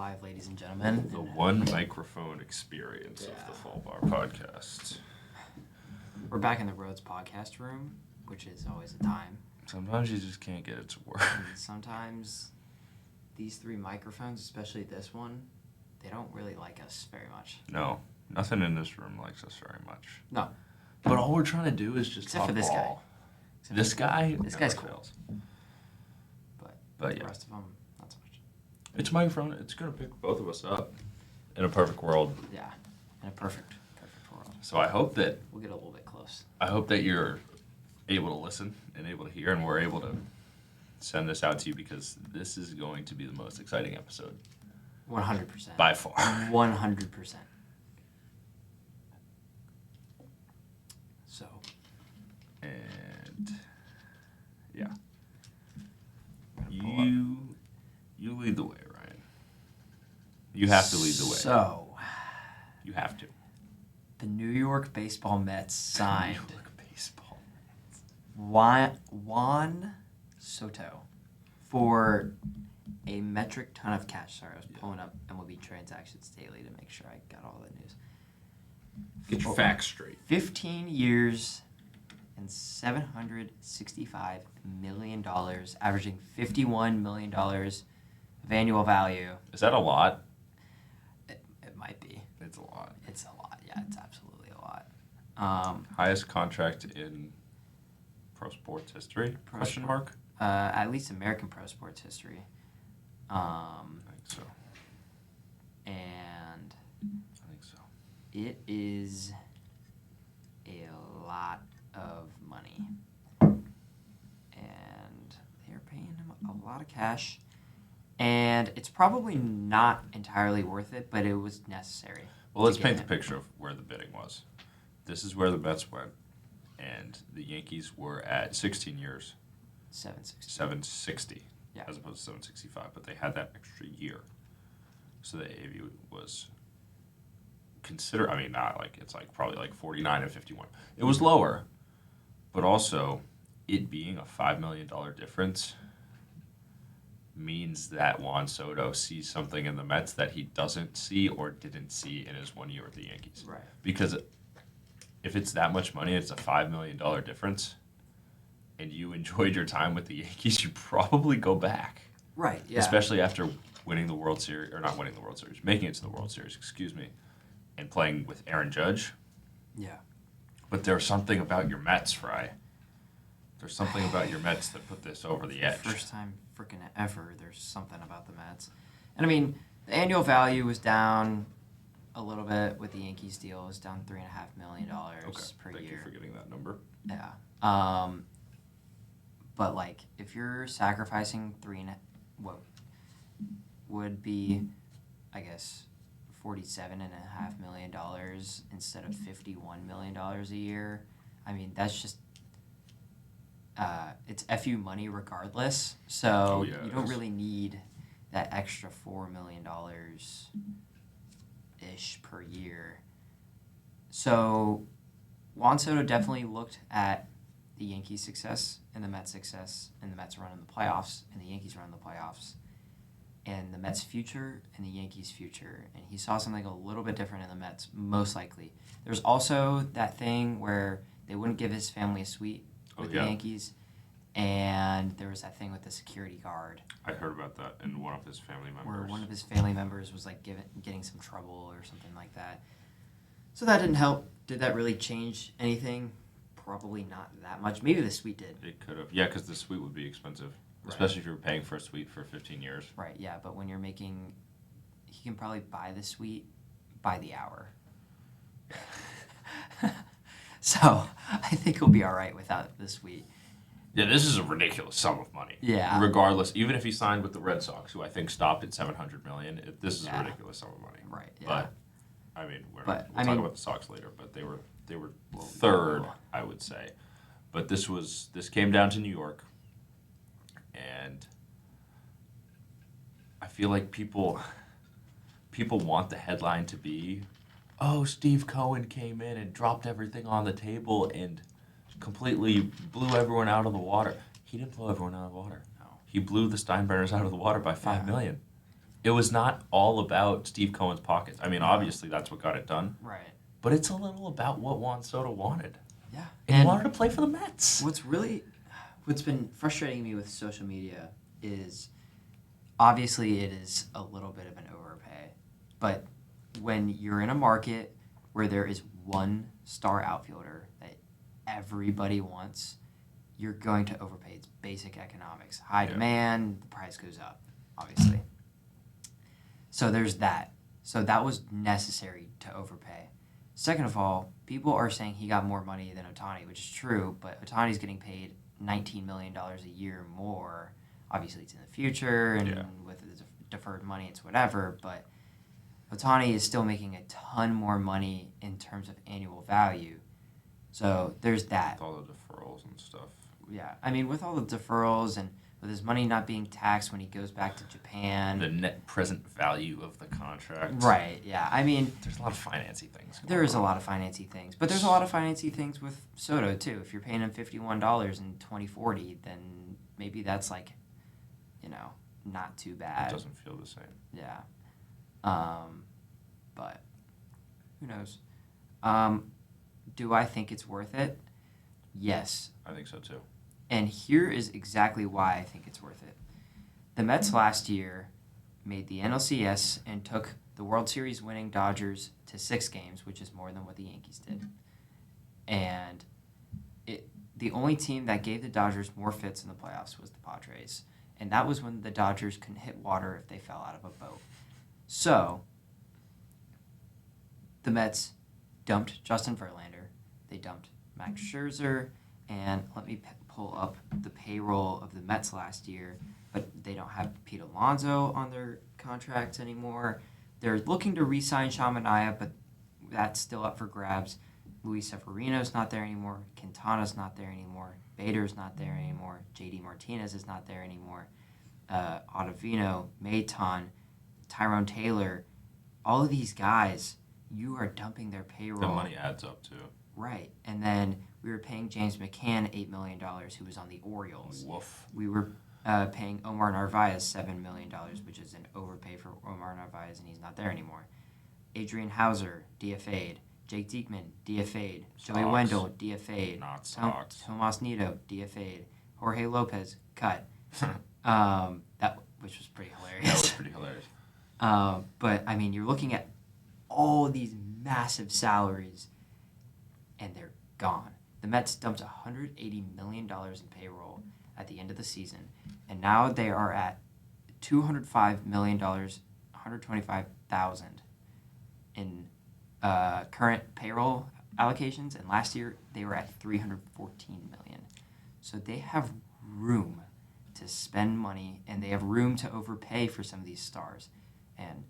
live, ladies and gentlemen. The one microphone experience of the Fallbar podcast. We're back in the Rhodes podcast room, which is always a time. Sometimes you just can't get it to work. And sometimes these three microphones, especially this one, they don't really like us very much. No, nothing in this room likes us very much. No. But all we're trying to do is just Except talk for this ball. guy. This guy? This guy's cool. Fails. But yeah. The rest of them, not so much. It's a microphone. It's going to pick both of us up in a perfect world. Yeah, in a perfect world. So I hope that We'll get a little bit close. you're able to listen and able to hear, and we're able to send this out to you because this is going to be the most exciting episode 100%. by far. 100%. So. And yeah, Pull up. you lead the way, Ryan. You have to lead the way. So. You have to. The New York Baseball Mets signed New York Baseball. Juan Soto for a metric ton of cash. Sorry, I was pulling up MLB Transactions Daily to make sure I got all the news. Get your facts straight. 15 years and $765 million, averaging $51 million of annual value. Is that a lot? It might be. It's a lot. It's a lot. Yeah, it's absolutely a lot. Highest contract in pro sports history? Question mark? At least American pro sports history. I think so. And I think so. it is a lot of money. And they're paying him a lot of cash. And it's probably not entirely worth it, but it was necessary. Well, let's paint the picture of where the bidding was. This is where the Mets went, and the Yankees were at 16 years. 760, Yeah. as opposed to 765, but they had that extra year. So the AAV was it's like probably like 49 and 51. It was lower, but also it being a $5 million difference means that Juan Soto sees something in the Mets that he doesn't see or didn't see in his 1 year with the Yankees. Right. Because if it's that much money, it's a $5 million difference, and you enjoyed your time with the Yankees, you probably go back. Right, yeah. Especially after winning the World Series, or not winning the World Series, making it to the World Series, excuse me, and playing with Aaron Judge. Yeah. But there's something about your Mets, Fry. There's something about your Mets that put this over the edge. First time freaking ever, there's something about the Mets. And I mean, the annual value was down a little bit with the Yankees deal. It was down $3.5 million per Thank year. you for getting that number. Yeah. But like, if you're sacrificing what would be, I guess, $47.5 million instead of $51 million a year, I mean, that's just it's FU money regardless. So you don't really need that extra $4 million ish per year. So Juan Soto definitely looked at the Yankees' success and the Mets' success, and the Mets running the playoffs, and the Yankees running the playoffs, and the Mets' future and the Yankees' future. And he saw something a little bit different in the Mets, most likely. There's also that thing where they wouldn't give his family a suite with the Yankees, and there was that thing with the security guard. I heard about that in one of his family members. Where one of his family members was like getting some trouble or something like that. So that didn't help. Did that really change anything? Probably not that much. Maybe the suite did. It could have. Yeah, because the suite would be expensive. Right. Especially if you were paying for a suite for 15 years. Right, yeah. But when you're making... He can probably buy the suite by the hour. So I think he'll be all right without the suite. Yeah, this is a ridiculous sum of money. Yeah. Regardless, even if he signed with the Red Sox, who I think stopped at $700 million, this is a ridiculous sum of money. Right, yeah. But, I mean, we'll talk about the Sox later, but they were third, I would say. But this came down to New York, and I feel like people want the headline to be, oh, Steve Cohen came in and dropped everything on the table and completely blew everyone out of the water. He didn't blow everyone out of the water. No. He blew the Steinbrenners out of the water by $5 million. It was not all about Steve Cohen's pockets. I mean, obviously that's what got it done, Right. but it's a little about what Juan Soto wanted. Yeah. And he wanted to play for the Mets. What's been frustrating me with social media is obviously it is a little bit of an overpay, but when you're in a market where there is one star outfielder that everybody wants, you're going to overpay. It's basic economics. High demand, the price goes up, obviously. So there's that. So that was necessary to overpay. Second of all, people are saying he got more money than Ohtani, which is true, but Ohtani's getting paid $19 million a year more. Obviously, it's in the future, and with the deferred money, it's whatever, but Ohtani is still making a ton more money in terms of annual value. So there's that. With all the deferrals and stuff. Yeah, I mean, with all the deferrals and with his money not being taxed when he goes back to Japan. The net present value of the contract. Right, yeah. I mean, there's a lot of financy things. There is a lot of financy things. But there's a lot of financy things with Soto, too. If you're paying him $51 in 2040, then maybe that's like, not too bad. It doesn't feel the same. Yeah. But who knows? Do I think it's worth it? Yes. I think so, too. And here is exactly why I think it's worth it. The Mets last year made the NLCS and took the World Series winning Dodgers to 6 games, which is more than what the Yankees did. And the only team that gave the Dodgers more fits in the playoffs was the Padres. And that was when the Dodgers couldn't hit water if they fell out of a boat. So, the Mets dumped Justin Verlander. They dumped Max Scherzer. And let me pull up the payroll of the Mets last year. But they don't have Pete Alonso on their contracts anymore. They're looking to re-sign Shamanaya, but that's still up for grabs. Luis Severino's not there anymore. Quintana's not there anymore. Bader's not there anymore. JD Martinez is not there anymore. Ottavino, Maton, Tyrone Taylor, all of these guys, you are dumping their payroll. The money adds up, too. Right. And then we were paying James McCann $8 million, who was on the Orioles. Woof. We were paying Omar Narvaez $7 million, which is an overpay for Omar Narvaez, and he's not there anymore. Adrian Hauser, DFA'd. Jake Diekman, DFA'd. Joey Wendell, DFA'd. Not Sox. Tomas Nido, DFA'd. Jorge Lopez, cut. Which was pretty hilarious. That was pretty hilarious. But, I mean, you're looking at all these massive salaries, and they're gone. The Mets dumped $180 million in payroll at the end of the season, and now they are at $205 million, $125,000 in current payroll allocations, and last year they were at $314 million. So they have room to spend money, and they have room to overpay for some of these stars. And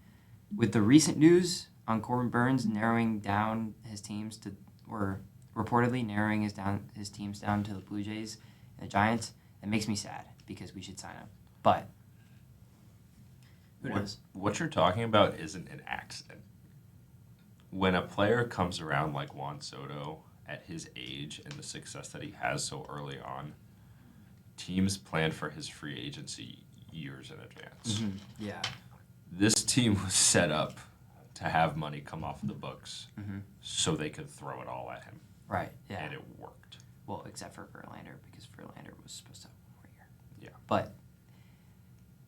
with the recent news on Corbin Burns narrowing down his teams to, or reportedly narrowing his teams down to the Blue Jays and the Giants, it makes me sad because we should sign him. But who knows? What you're talking about isn't an accident. When a player comes around like Juan Soto at his age and the success that he has so early on, teams plan for his free agency years in advance. Mm-hmm. Yeah. This team was set up to have money come off the books so they could throw it all at him. Right, yeah. And it worked. Well, except for Verlander, because Verlander was supposed to have one more year. Yeah. But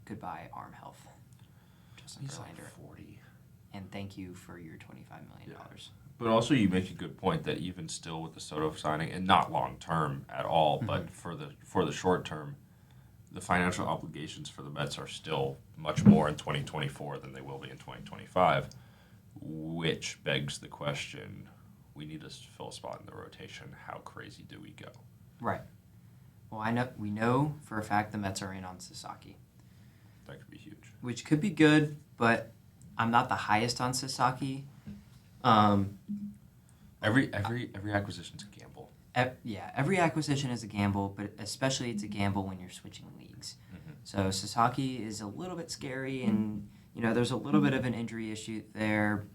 goodbye, arm health. Justin He's Verlander. like 40. And thank you for your $25 million. Yeah. But also you make a good point that even still with the Soto signing, and not long term at all, but for the short term, the financial obligations for the Mets are still much more in 2024 than they will be in 2025, which begs the question, we need to fill a spot in the rotation. How crazy do we go? Right. Well, we know for a fact the Mets are in on Sasaki. That could be huge. Which could be good, but I'm not the highest on Sasaki. Every acquisition's a gamble. Every acquisition is a gamble, but especially it's a gamble when you're switching leagues. Mm-hmm. So Sasaki is a little bit scary, and there's a little bit of an injury issue there,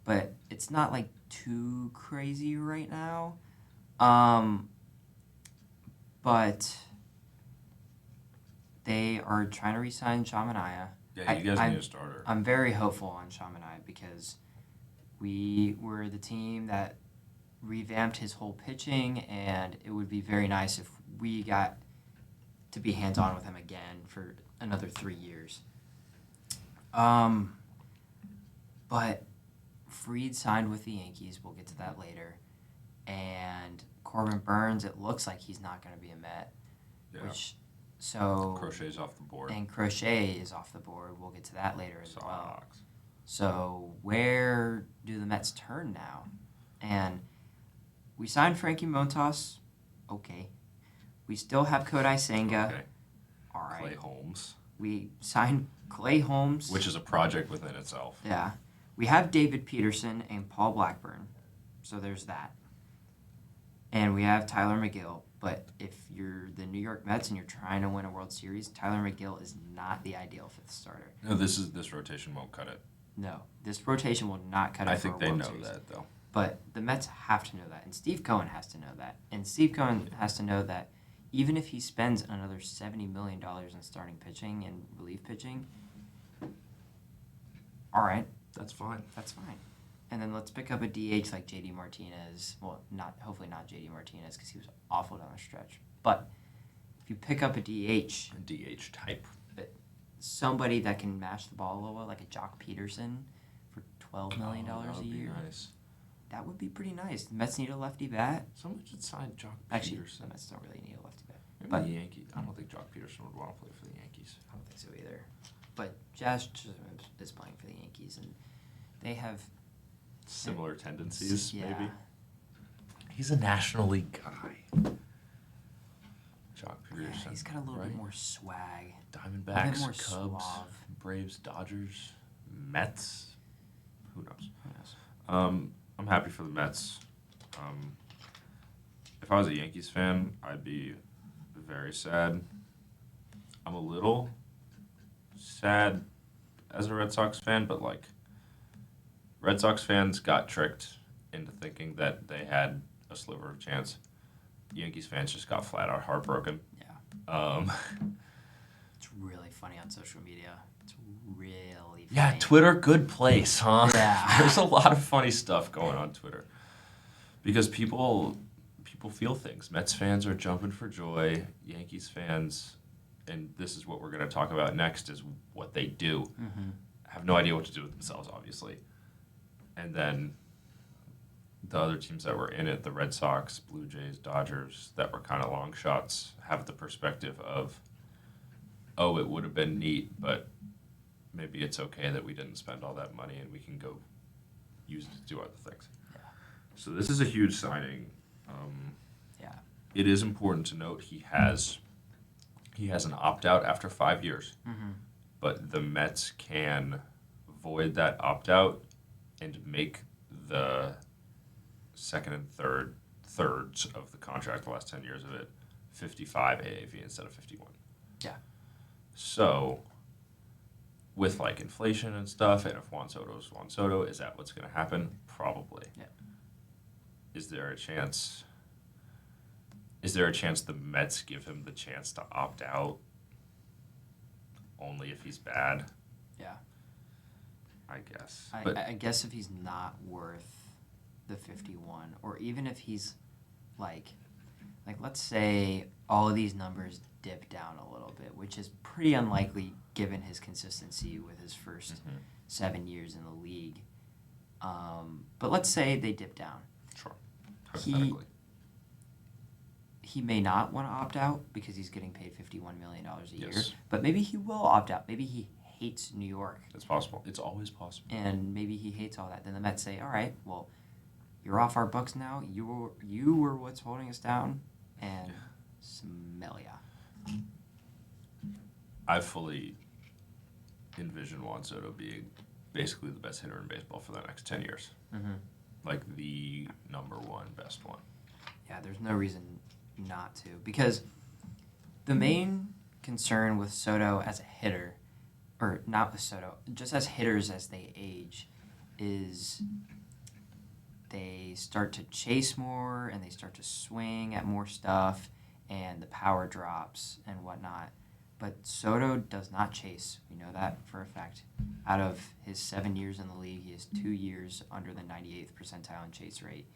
but it's not like too crazy right now. But they are trying to re-sign Shamanaya. Yeah, you guys need a starter. I'm very hopeful on Chaminade because we were the team that revamped his whole pitching, and it would be very nice if we got to be hands-on with him again for another 3 years. But Fried signed with the Yankees. We'll get to that later. And Corbin Burns, it looks like he's not going to be a Met. Yeah. Crochet's off the board. And Crochet is off the board. We'll get to that later as well. Sox. So where do the Mets turn now? And we signed Frankie Montas. Okay. We still have Kodai Senga. Okay. All right. Clay Holmes. We signed Clay Holmes. Which is a project within itself. Yeah. We have David Peterson and Paul Blackburn. So there's that. And we have Tyler McGill. But if you're the New York Mets and you're trying to win a World Series, Tyler McGill is not the ideal fifth starter. No, this rotation won't cut it. No. This rotation will not cut it I for a think they World know Series. that, though. But the Mets have to know that. And Steve Cohen has to know that. And Steve Cohen has to know that even if he spends another $70 million in starting pitching and relief pitching, all right. That's fine. That's fine. And then let's pick up a DH like J.D. Martinez. Well, hopefully not J.D. Martinez because he was awful down the stretch. But if you pick up a DH, A DH type. somebody that can mash the ball a little, like a Jock Peterson for $12 million that a would year. Be nice. That would be pretty nice. The Mets need a lefty bat. Someone should sign Jock Actually, Peterson. the Mets don't really need a lefty bat. Maybe But the Yankees. I don't think Jock Peterson would want to play for the Yankees. I don't think so either. But Jazz Chisholm is playing for the Yankees, and they have Similar tendencies, yeah. maybe. He's a National League guy. Jock Peterson. Yeah, he's got a little right? bit more swag. Diamondbacks, more Cubs, suave. Braves, Dodgers, Mets. Who knows? Who knows? I'm happy for the Mets. If I was a Yankees fan, I'd be very sad. I'm a little sad as a Red Sox fan, but like Red Sox fans got tricked into thinking that they had a sliver of chance. Yankees fans just got flat out heartbroken. Yeah. It's really funny on social media. It's really funny. Yeah, Twitter, good place, huh? Yeah. There's a lot of funny stuff going on Twitter. Because people feel things. Mets fans are jumping for joy. Yankees fans, and this is what we're going to talk about next, is what they do. Mm-hmm. Have no idea what to do with themselves, obviously. And then the other teams that were in it, the Red Sox, Blue Jays, Dodgers, that were kind of long shots, have the perspective of, oh, it would have been neat, but maybe it's okay that we didn't spend all that money and we can go use it to do other things. Yeah. So this is a huge signing. Yeah. It is important to note he has an opt-out after 5 years, Mm-hmm. but the Mets can void that opt-out and make the second and thirds of the contract, the last 10 years of it, 55 AAV instead of 51. Yeah. So, with like inflation and stuff, and if Juan Soto's Juan Soto, is that what's going to happen? Probably. Yeah. Is there a chance? Is there a chance the Mets give him the chance to opt out? Only if he's bad, Yeah. I guess. I guess if he's not worth the 51, or even if he's like let's say all of these numbers dip down a little bit, which is pretty unlikely given his consistency with his first 7 years in the league. But let's say they dip down. Sure. Hypothetically. He may not want to opt out because he's getting paid $51 million a year. Yes. But maybe he will opt out. Maybe he hates New York. It's possible. It's always possible. And maybe he hates all that. Then the Mets say, all right, well, you're off our books now. You were what's holding us down. And smell ya. I fully envision Juan Soto being basically the best hitter in baseball for the next 10 years. Mm-hmm. Like the number one best one. Yeah, there's no reason not to. Because the main concern with Soto as a hitter, or not with Soto, just as hitters as they age, is they start to chase more and they start to swing at more stuff and the power drops and whatnot. But Soto does not chase. We know that for a fact. Out of his 7 years in the league, he is 2 years under the 98th percentile in chase rate.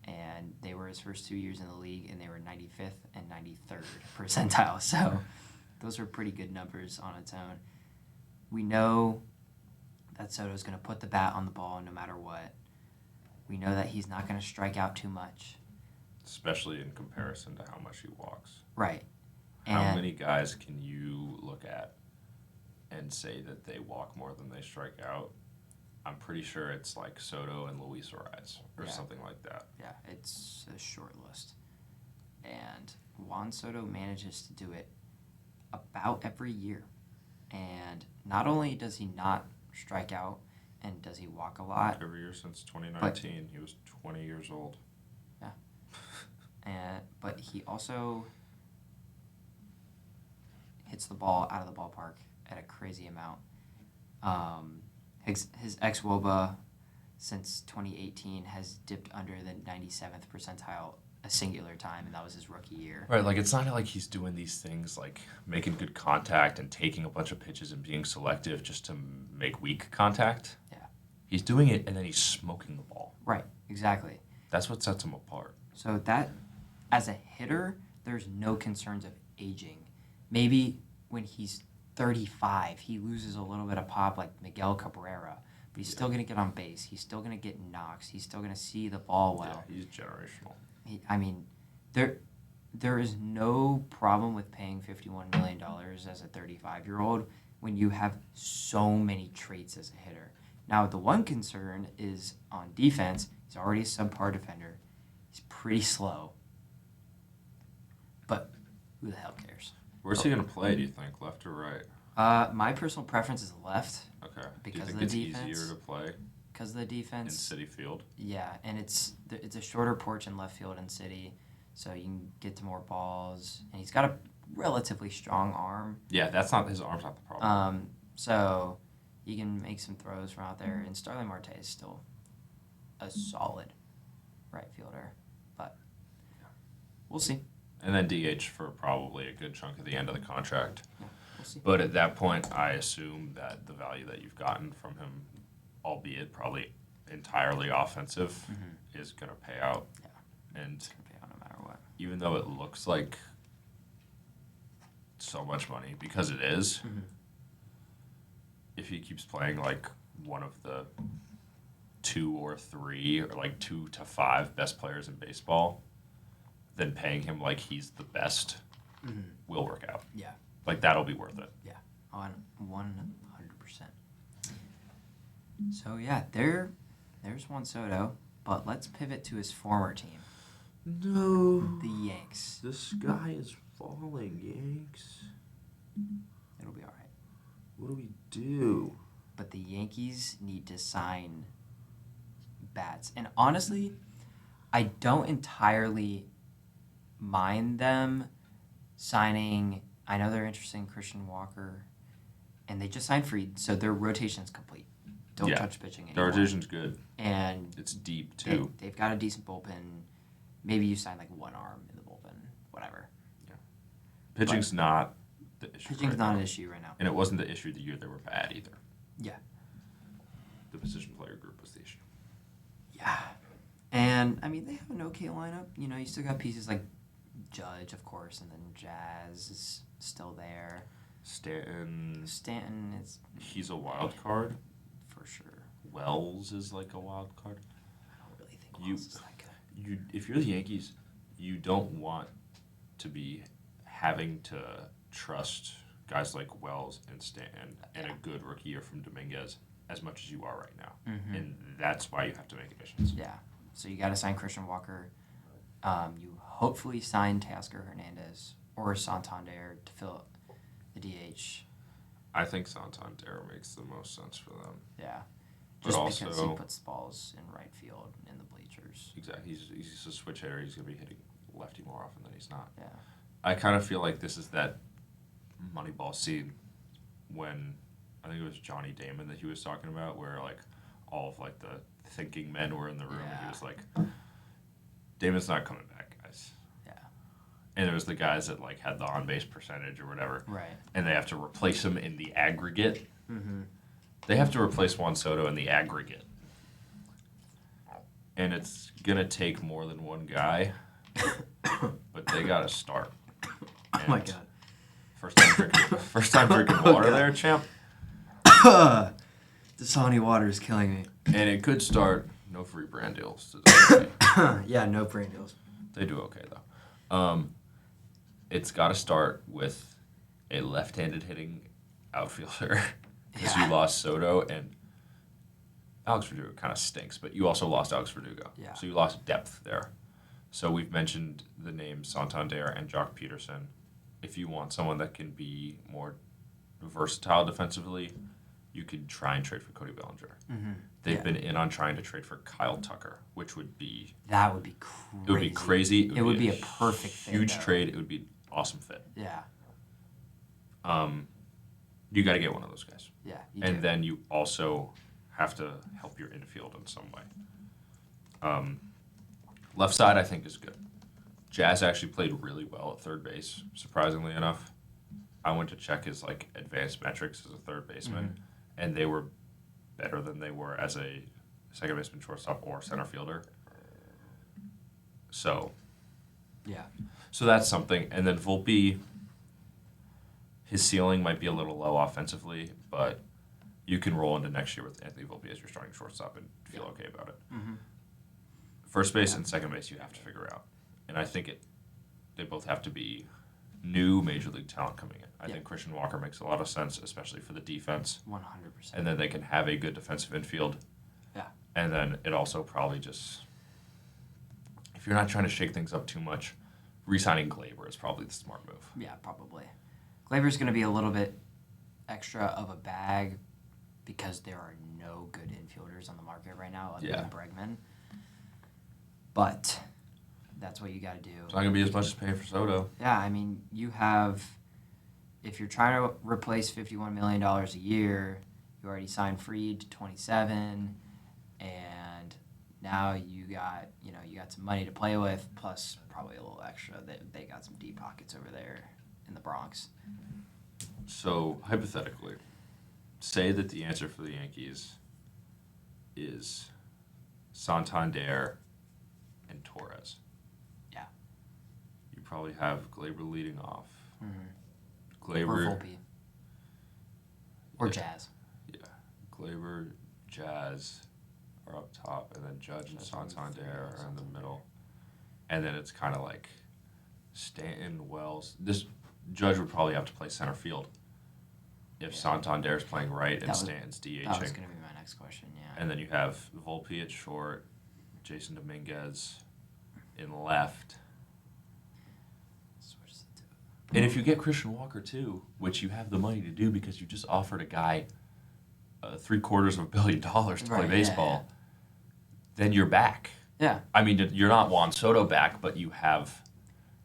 And they were his first 2 years in the league, and they were 95th and 93rd percentile. So those are pretty good numbers on its own. We know that Soto's going to put the bat on the ball no matter what. We know that he's not going to strike out too much. Especially in comparison to how much he walks. Right. How many guys can you look at and say that they walk more than they strike out? I'm pretty sure it's like Soto and Luis Ariz or something like that. Yeah, it's a short list. And Juan Soto manages to do it about every year. And not only does he not strike out and does he walk a lot. Every year since 2019, he was 20 years old. Yeah. But he also hits the ball out of the ballpark at a crazy amount. His ex-WOBA since 2018 has dipped under the 97th percentile a singular time, and that was his rookie year. Right, like it's not like he's doing these things like making good contact and taking a bunch of pitches and being selective just to make weak contact. Yeah. He's doing it and then he's smoking the ball. Right, exactly. That's what sets him apart. So that, as a hitter, there's no concerns of aging. Maybe when he's 35, he loses a little bit of pop like Miguel Cabrera, but he's still going to get on base. He's still going to get knocks. He's still going to see the ball well. Yeah, he's generational. There is no problem with paying $51 million as a 35-year-old when you have so many traits as a hitter. Now, the one concern is on defense. He's already a subpar defender. He's pretty slow. But who the hell cares? Where's he going to play, do you think? Left or right? My personal preference is left. Okay. Because do you of think the it's defense. easier to play Because of the in defense. City Field? Yeah, and it's a shorter porch in left field in City, so you can get to more balls. And he's got a relatively strong arm. Yeah, his arm's not the problem. So you can make some throws from out there. And Starling Marte is still a solid right fielder, but we'll see. And then DH for probably a good chunk of the end of the contract. Yeah, we'll see. But at that point, I assume that the value that you've gotten from him, albeit probably entirely offensive, is going to pay out. Yeah. And It's gonna pay out no matter what. even though it looks like so much money, because it is, if he keeps playing like one of the 2 or 3 or like 2 to 5 best players in baseball, then paying him like he's the best will work out. Yeah. Like that'll be worth it. Yeah, on 100%. So yeah, there's Juan Soto, but let's pivot to his former team, No. the Yanks. The sky is falling, Yanks. It'll be all right. What do we do? But the Yankees need to sign bats, and honestly, I don't entirely mind them signing. I know they're interested in Christian Walker, and they just signed Fried, so their rotation's complete. Don't touch pitching The anymore. rotation's good. And It's deep too. they've got a decent bullpen. Maybe you sign like one arm in the bullpen, whatever. Pitching's not the issue. Pitching's right not now. an issue right now. And it wasn't the issue the year they were bad either. Yeah. The position player group was the issue. Yeah. And, I mean, they have an okay lineup. You know, you still got pieces like Judge, of course, and then Jazz is still there. Stanton, is he's a wild card. for sure. Wells is like a wild card. I don't really think You- Wells is that good. If you're the Yankees, you don't want to be having to trust guys like Wells and Stanton and a good rookie year from Dominguez as much as you are right now. And that's why you have to make additions. Yeah. So you got to sign Christian Walker. You hopefully sign Teoscar Hernandez or Santander to fill the DH. I think Santander makes the most sense for them. Yeah. But Just because he also- puts balls in right field in the bleachers. Exactly. He's a switch hitter. He's going to be hitting lefty more often than he's not. Yeah. I kind of feel like this is that Moneyball scene when I think it was Johnny Damon that he was talking about, where like all of like the thinking men were in the room, and he Yeah. was like, "Damon's not coming back, guys." Yeah. and there's the guys that like had the on-base percentage or whatever, Right. and they have to replace them in the aggregate. Mm-hmm. They have to replace Juan Soto in the aggregate, and it's gonna take more than one guy, but they gotta start. Oh my god! First time drinking water there, champ. Dasani water is killing me. And it could start. No free brand deals. Yeah, no brand deals. They do okay though. It's got to start with a left-handed hitting outfielder because you lost Soto and Alex Verdugo kind of stinks, but you also lost Alex Verdugo. Yeah. So you lost depth there. So we've mentioned the names Santander and Jock Peterson. If you want someone that can be more versatile defensively, you could try and trade for Cody Bellinger. Mm-hmm. They've been in on trying to trade for Kyle Tucker, which would be... That would be crazy. It would be crazy. It would be a perfect fit, huge though. trade. It would be an awesome fit. Yeah. You got to get one of those guys. Yeah. And then you also have to help your infield in some way. Left side, I think, is good. Jazz actually played really well at third base, surprisingly enough. I went to check his like advanced metrics as a third baseman, and they were better than they were as a second baseman, shortstop, or center fielder. So that's something. And then Volpe, his ceiling might be a little low offensively, but you can roll into next year with Anthony Volpe as your starting shortstop and feel okay about it. Mm-hmm. First base and second base you have to figure out. And I think they both have to be new major league talent coming in. I think Christian Walker makes a lot of sense, especially for the defense. 100%. And then they can have a good defensive infield. Yeah. And then it also probably just, if you're not trying to shake things up too much, re-signing Glaber is probably the smart move. Yeah, probably. Glaber's going to be a little bit extra of a bag because there are no good infielders on the market right now other than Bregman. But that's what you got to do. It's not going to be as much as paying for Soto. Yeah, I mean, you have, if you're trying to replace $51 million a year, you already signed Fried to 27, and now you got some money to play with, plus probably a little extra. They got some deep pockets over there in the Bronx. So, hypothetically, say that the answer for the Yankees is Santander and Torres. Yeah. You probably have Glaber leading off. Mm-hmm. Glaber. Or Volpe. Or Jazz. Yeah. Glaber, Jazz are up top, and then Judge and Santander are in the middle. And then it's kind of like Stanton, Wells. This Judge would probably have to play center field if Santander's playing right and Stanton's DHing. That was going to be my next question, yeah. And then you have Volpe at short, Jason Dominguez in left. And if you get Christian Walker too, which you have the money to do because you just offered a guy $750 million to play baseball, then you're back. Yeah. I mean, you're not Juan Soto back, but you have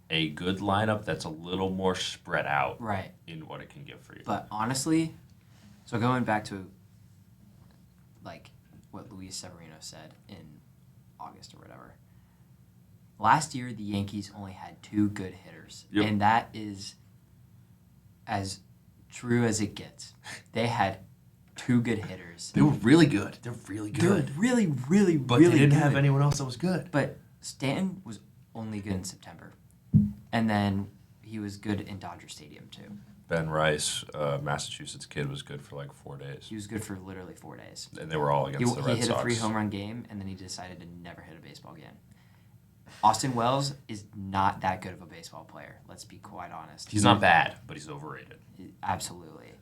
a good lineup that's a little more spread out in what it can give for you. But honestly, so going back to like what Luis Severino said in August or whatever, last year the Yankees only had 2 good hitters. Yep. And that is as true as it gets. They had 2 good hitters. They were really good. They're really They're good. really, really, But really they didn't good. have anyone else that was good. But Stanton was only good in September. And then he was good in Dodger Stadium, too. Ben Rice, Massachusetts kid, was good for like 4 days. He was good for literally 4 days. And they were all against the Red He hit Sox. a 3 home run game, and then he decided to never hit a baseball again. Austin Wells is not that good of a baseball player. Let's be quite honest. He's not bad, but he's overrated. Absolutely.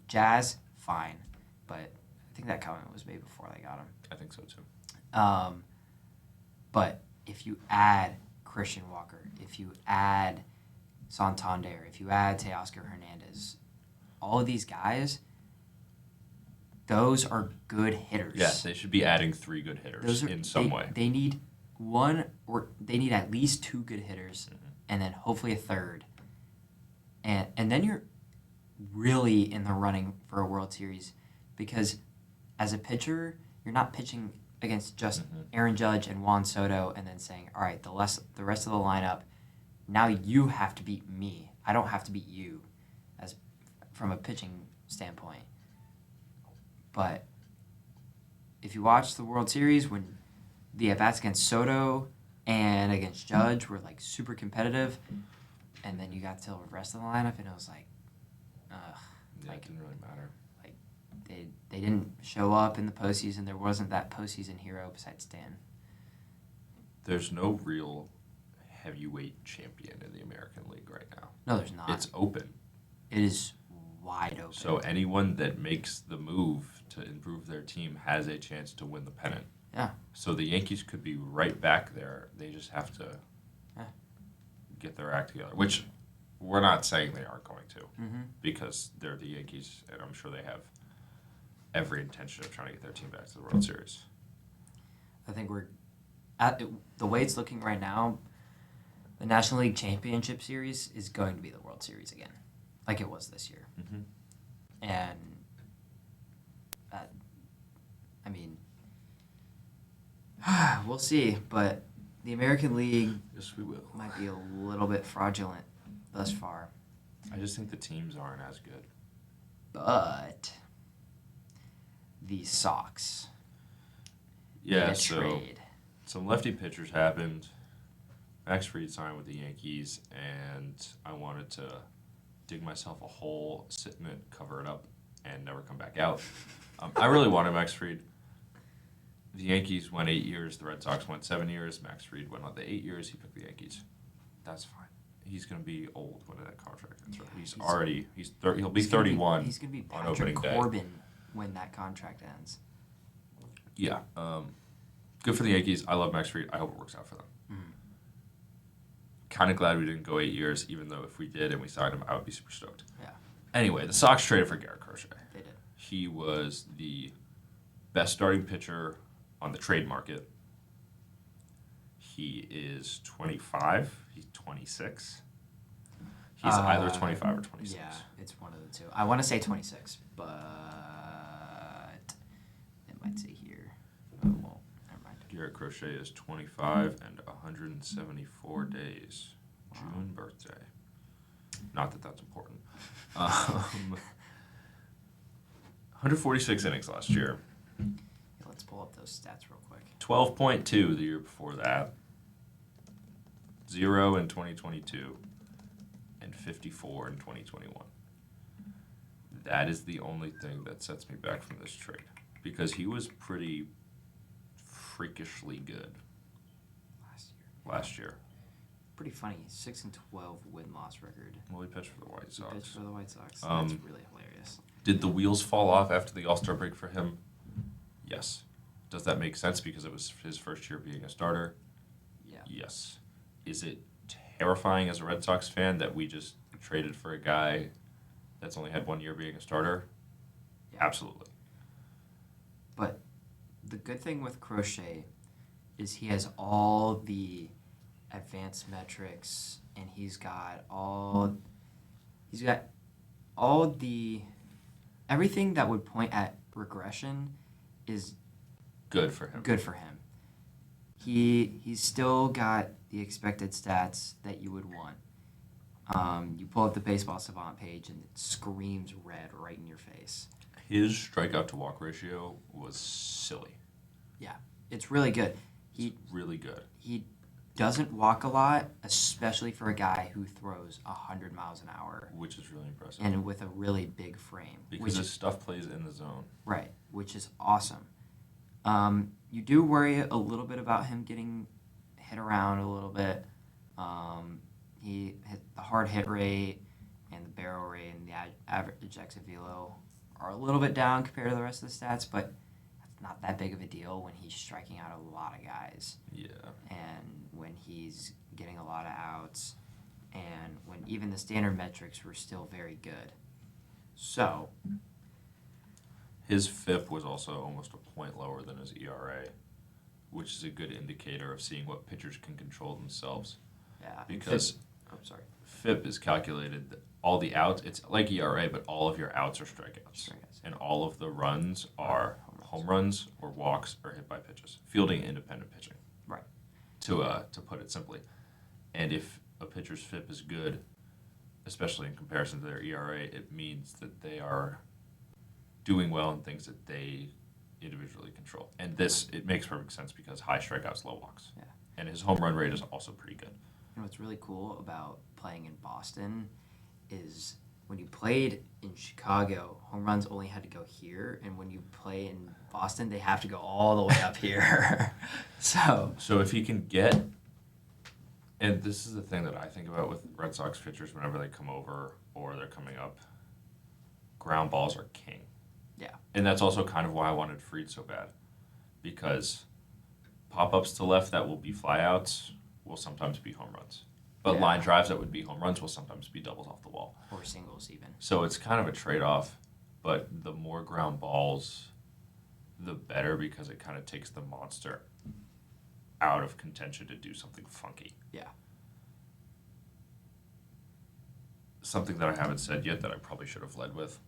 Jazz, fine. But I think that comment was made before they got him. I think so, too. But if you add Christian Walker, if you add Santander, if you add Teoscar Hernandez, all of these guys, those are good hitters. Yes, they should be adding 3 good hitters in some way. They need they need at least 2 good hitters, and then hopefully a third. And then you're really in the running for a World Series, because as a pitcher, you're not pitching against just Aaron Judge and Juan Soto and then saying, all right, the rest of the lineup, now you have to beat me. I don't have to beat you, as from a pitching standpoint. But if you watch the World Series when the at-bats against Soto and against Judge were like super competitive, and then you got to the rest of the lineup and it was like, Yeah, it didn't really matter. Like they didn't show up in the postseason. There wasn't that postseason hero besides Dan. There's no real heavyweight champion in the American League right now. No, there's not. It's open. It is wide open. So anyone that makes the move to improve their team has a chance to win the pennant. Yeah. So the Yankees could be right back there. They just have to get their act together, which we're not saying they aren't going to, because they're the Yankees, and I'm sure they have every intention of trying to get their team back to the World Series. I think we're at the way it's looking right now. The National League Championship Series is going to be the World Series again, like it was this year. Mm-hmm. And I mean, we'll see. But the American League, yes, we will, might be a little bit fraudulent thus far. I just think the teams aren't as good. But the Sox. Yeah, so trade. Some lefty pitchers happened. Max Fried signed with the Yankees, and I wanted to dig myself a hole, sit in it, cover it up, and never come back out. I really wanted Max Fried. The Yankees went 8 years. The Red Sox went 7 years. Max Fried went on the 8 years. He picked the Yankees. That's fine. He's going to be old when that contract ends. Yeah, he'll be 31. He's going to be on Patrick opening day. Corbin when that contract ends. Yeah. Good for the Yankees. I love Max Fried. I hope it works out for them. Kind of glad we didn't go 8 years, even though if we did and we signed him, I would be super stoked. Yeah. Anyway, the Sox traded for Garrett Crochet. They did. He was the best starting pitcher on the trade market. He is 25. He's 26. He's either 25 or 26. Yeah, it's one of the two. I want to say 26, but it might say here. Oh, well, never mind. Garrett Crochet is 25 and 174 days. Wow. June birthday. Not that that's important. 146 innings last year. Yeah, let's pull up those stats real quick. 12.2 the year before that. 0 in 2022. And 54 in 2021. That is the only thing that sets me back from this trade. Because he was pretty freakishly good last year. Pretty funny. 6-12 win-loss record. Well, he pitched for the White Sox. He pitched for the White Sox. That's really hilarious. Did the wheels fall off after the All-Star break for him? Yes. Does that make sense because it was his first year being a starter? Yeah. Yes. Is it terrifying as a Red Sox fan that we just traded for a guy that's only had 1 year being a starter? Yeah. Absolutely. But the good thing with Crochet is he has all the advanced metrics, and he's got all the everything that would point at regression is Good for him. good for him. He's still got the expected stats that you would want. You pull up the Baseball Savant page and it screams red right in your face. His strikeout to walk ratio was silly. Yeah, it's really good. Really good. He doesn't walk a lot, especially for a guy who throws 100 miles an hour. Which is really impressive. And with a really big frame. Because his stuff plays in the zone. Right, which is awesome. You do worry a little bit about him getting hit around a little bit. He hit the hard hit rate and the barrel rate and the average exit velo are a little bit down compared to the rest of the stats, but that's not that big of a deal when he's striking out a lot of guys. Yeah. And when he's getting a lot of outs, and when even the standard metrics were still very good. So, His FIP was also almost a point lower than his ERA, which is a good indicator of seeing what pitchers can control themselves. yeah. Because FIP is calculated, all the outs, it's like ERA, but all of your outs are strikeouts. And all of the runs are home runs or walks or hit by pitches. Fielding independent pitching. Right. To put it simply. And if a pitcher's FIP is good, especially in comparison to their ERA, it means that they are doing well in things that they individually control. And it makes perfect sense because high strikeouts, low walks. Yeah. And his home run rate is also pretty good. You know what's really cool about playing in Boston is when you played in Chicago, home runs only had to go here, and when you play in Boston, they have to go all the way up here. So if he can get, and this is the thing that I think about with Red Sox pitchers whenever they come over or they're coming up, ground balls are king. Yeah. And that's also kind of why I wanted Fried so bad, because pop-ups to left that will be flyouts will sometimes be home runs. But Yeah. line drives that would be home runs will sometimes be doubles off the wall. or singles even. So it's kind of a trade-off, but the more ground balls, the better, because it kind of takes the monster out of contention to do something funky. Yeah. Something that I haven't said yet that I probably should have led with.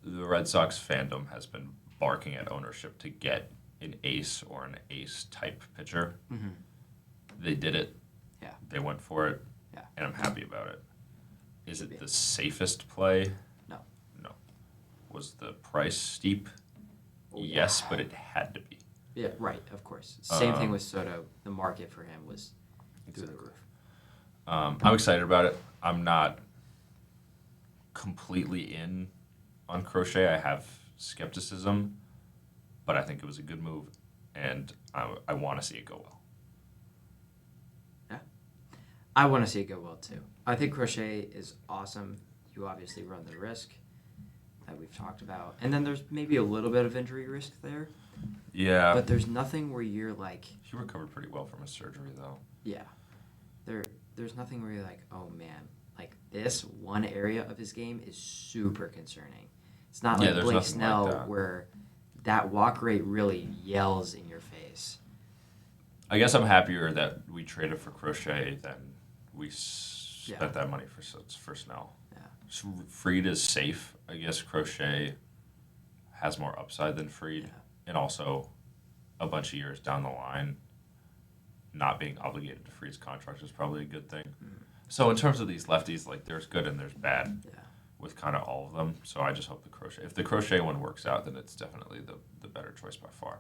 The Red Sox fandom has been barking at ownership to get an ace or an ace type pitcher. Mm-hmm. They did it. Yeah. They went for it. Yeah. And I'm happy about it. Is Should it be. the safest play? No. No. Was the price steep? Oh, yeah. Yes, but it had to be. Yeah, right, of course. Same thing with Soto. The market for him was through the roof. I'm excited about it. I'm not completely in on Crochet. I have skepticism, but I think it was a good move, and I want to see it go well. Yeah. I want to see it go well too. I think Crochet is awesome. You obviously run the risk that we've talked about. And then there's maybe a little bit of injury risk there. Yeah. But there's nothing where you're like, He recovered pretty well from his surgery, though. yeah. There's nothing where you're like, oh man, like this one area of his game is super concerning. It's not like there's Blake nothing like Snell that. where that walk rate really yells in your face. I guess I'm happier that we traded for Crochet than we spent that money for Snell. Yeah. Fried is safe. I guess Crochet has more upside than Fried. Yeah. And also, a bunch of years down the line, not being obligated to Fried's contract is probably a good thing. Mm. So in terms of these lefties, like there's good and there's bad Yeah. with kind of all of them. So I just hope if the Crochet one works out, then it's definitely the better choice by far.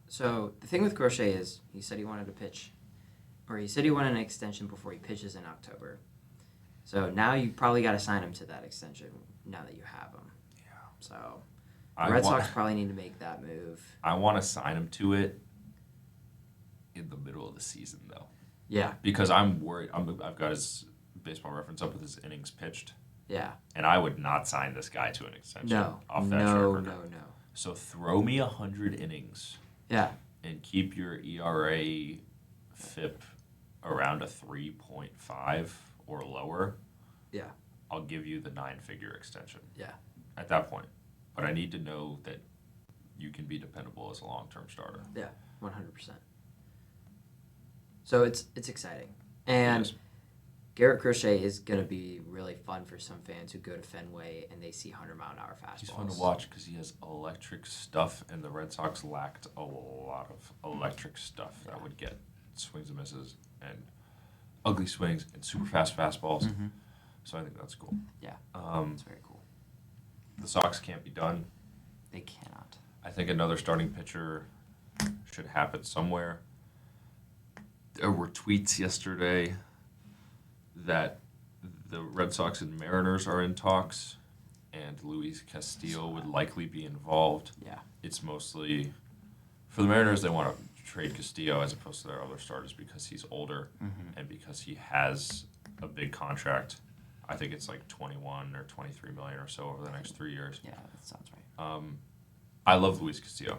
So the thing with Crochet is he said he wanted to pitch, or he said he wanted an extension before he pitches in October. So now you probably got to sign him to that extension now that you have him. Yeah. So the Red Sox probably need to make that move. I want to sign him to it in the middle of the season, though. Yeah. Because I'm worried. I've got his baseball reference up with his innings pitched, Yeah. and I would not sign this guy to an extension No. off that No. track No. record. No. So throw me 100 innings Yeah. and keep your ERA FIP around a 3.5 or lower. Yeah. I'll give you the 9-figure extension. Yeah. At that point, but I need to know that you can be dependable as a long-term starter. Yeah. 100%. So it's exciting, and Yes. Garrett Crochet is gonna be really fun for some fans who go to Fenway and they see 100-mile-an-hour fastballs. He's fun to watch because he has electric stuff, and the Red Sox lacked a lot of electric stuff that would get swings and misses and ugly swings and super fast fastballs. Mm-hmm. So I think that's cool. Yeah. Um, It's very cool. the Sox can't be done. They cannot. I think another starting pitcher should happen somewhere. There were tweets yesterday that the Red Sox and Mariners are in talks, and Luis Castillo would likely be involved. Yeah. It's mostly for the Mariners. They want to trade Castillo as opposed to their other starters because he's older and because he has a big contract. I think it's like 21 or 23 million or so over the next 3 years. Yeah, that sounds right. I love Luis Castillo.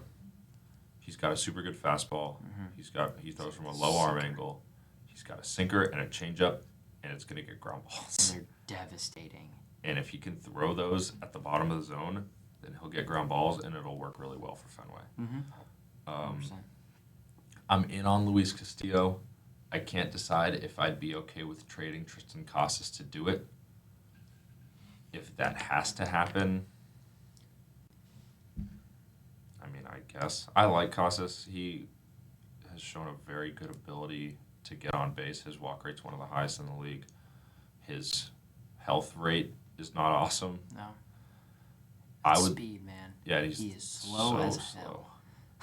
He's got a super good fastball. He throws from a low arm angle. He's got a sinker and a changeup, and it's going to get ground balls. And they're devastating. And if he can throw those at the bottom of the zone, then he'll get ground balls, and it'll work really well for Fenway. Mm-hmm. 100%. I'm in on Luis Castillo. I can't decide if I'd be okay with trading Tristan Casas to do it. If that has to happen, I mean, I guess. I like Casas. He has shown a very good ability to get on base. His walk rate's one of the highest in the league. His health rate is not awesome. No. I would, Speed, man. yeah, He is slow so as slow. hell.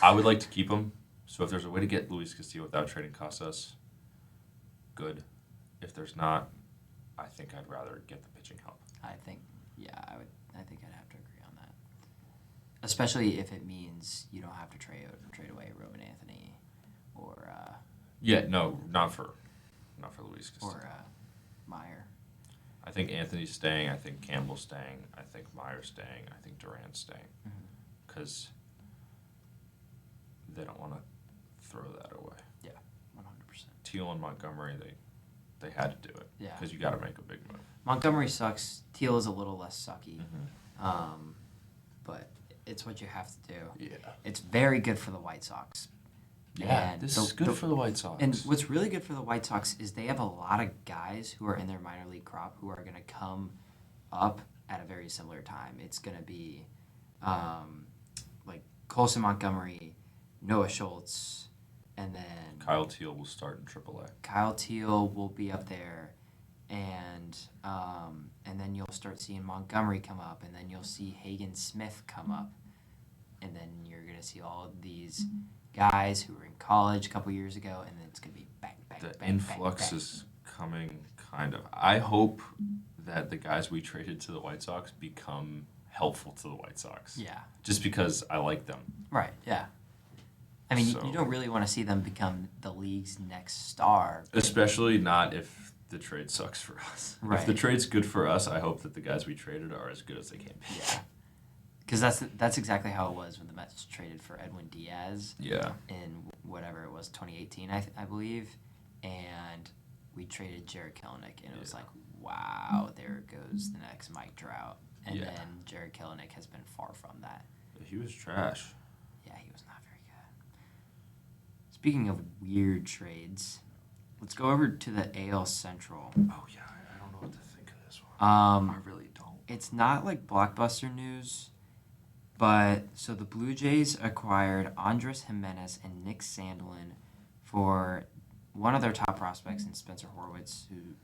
I would like to keep him. So if there's a way to get Luis Castillo without trading Casas, good. If there's not, I think I'd rather get the pitching help. I think I'd have to agree on that. Especially if it means you don't have to trade away Roman Anthony or Yeah, no, not for Luis Castillo. or Meyer. I think Anthony's staying. I think Campbell's staying. I think Meyer's staying. I think Durant's staying. Because they don't want to throw that away. Yeah, 100%. Teal and Montgomery, they had to do it. Yeah. Because you got to make a big move. Montgomery sucks. Teal is a little less sucky. But it's what you have to do. Yeah. It's very good for the White Sox. Yeah, And this is good for the White Sox. And what's really good for the White Sox is they have a lot of guys who are in their minor league crop who are going to come up at a very similar time. It's going to be like Colson Montgomery, Noah Schultz, and then Kyle Teal will start in AAA. Kyle Teal will be up there, and then you'll start seeing Montgomery come up, and then you'll see Hagen Smith come up, and then you're going to see all of these guys who were in college a couple years ago, and then it's going to be bang, bang, The bang, influx bang, bang. is coming, kind of. I hope that the guys we traded to the White Sox become helpful to the White Sox. Yeah. Just because I like them. Right, yeah. I mean, So- you don't really want to see them become the league's next star. Especially not if the trade sucks for us. Right. If the trade's good for us, I hope that the guys we traded are as good as they can be. Yeah. Because that's exactly how it was when the Mets traded for Edwin Diaz Yeah. in whatever it was, 2018, I believe. And we traded Jared Kelenic, and it was Yeah. like, wow, there goes the next Mike Trout. And Yeah. then Jared Kelenic has been far from that. He was trash. Yeah, he was not very good. Speaking of weird trades, let's go over to the AL Central. Oh, yeah. I don't know what to think of this one. I really don't. It's not like blockbuster news, but so the Blue Jays acquired Andres Jimenez and Nick Sandlin for one of their top prospects in Spencer Horwitz, who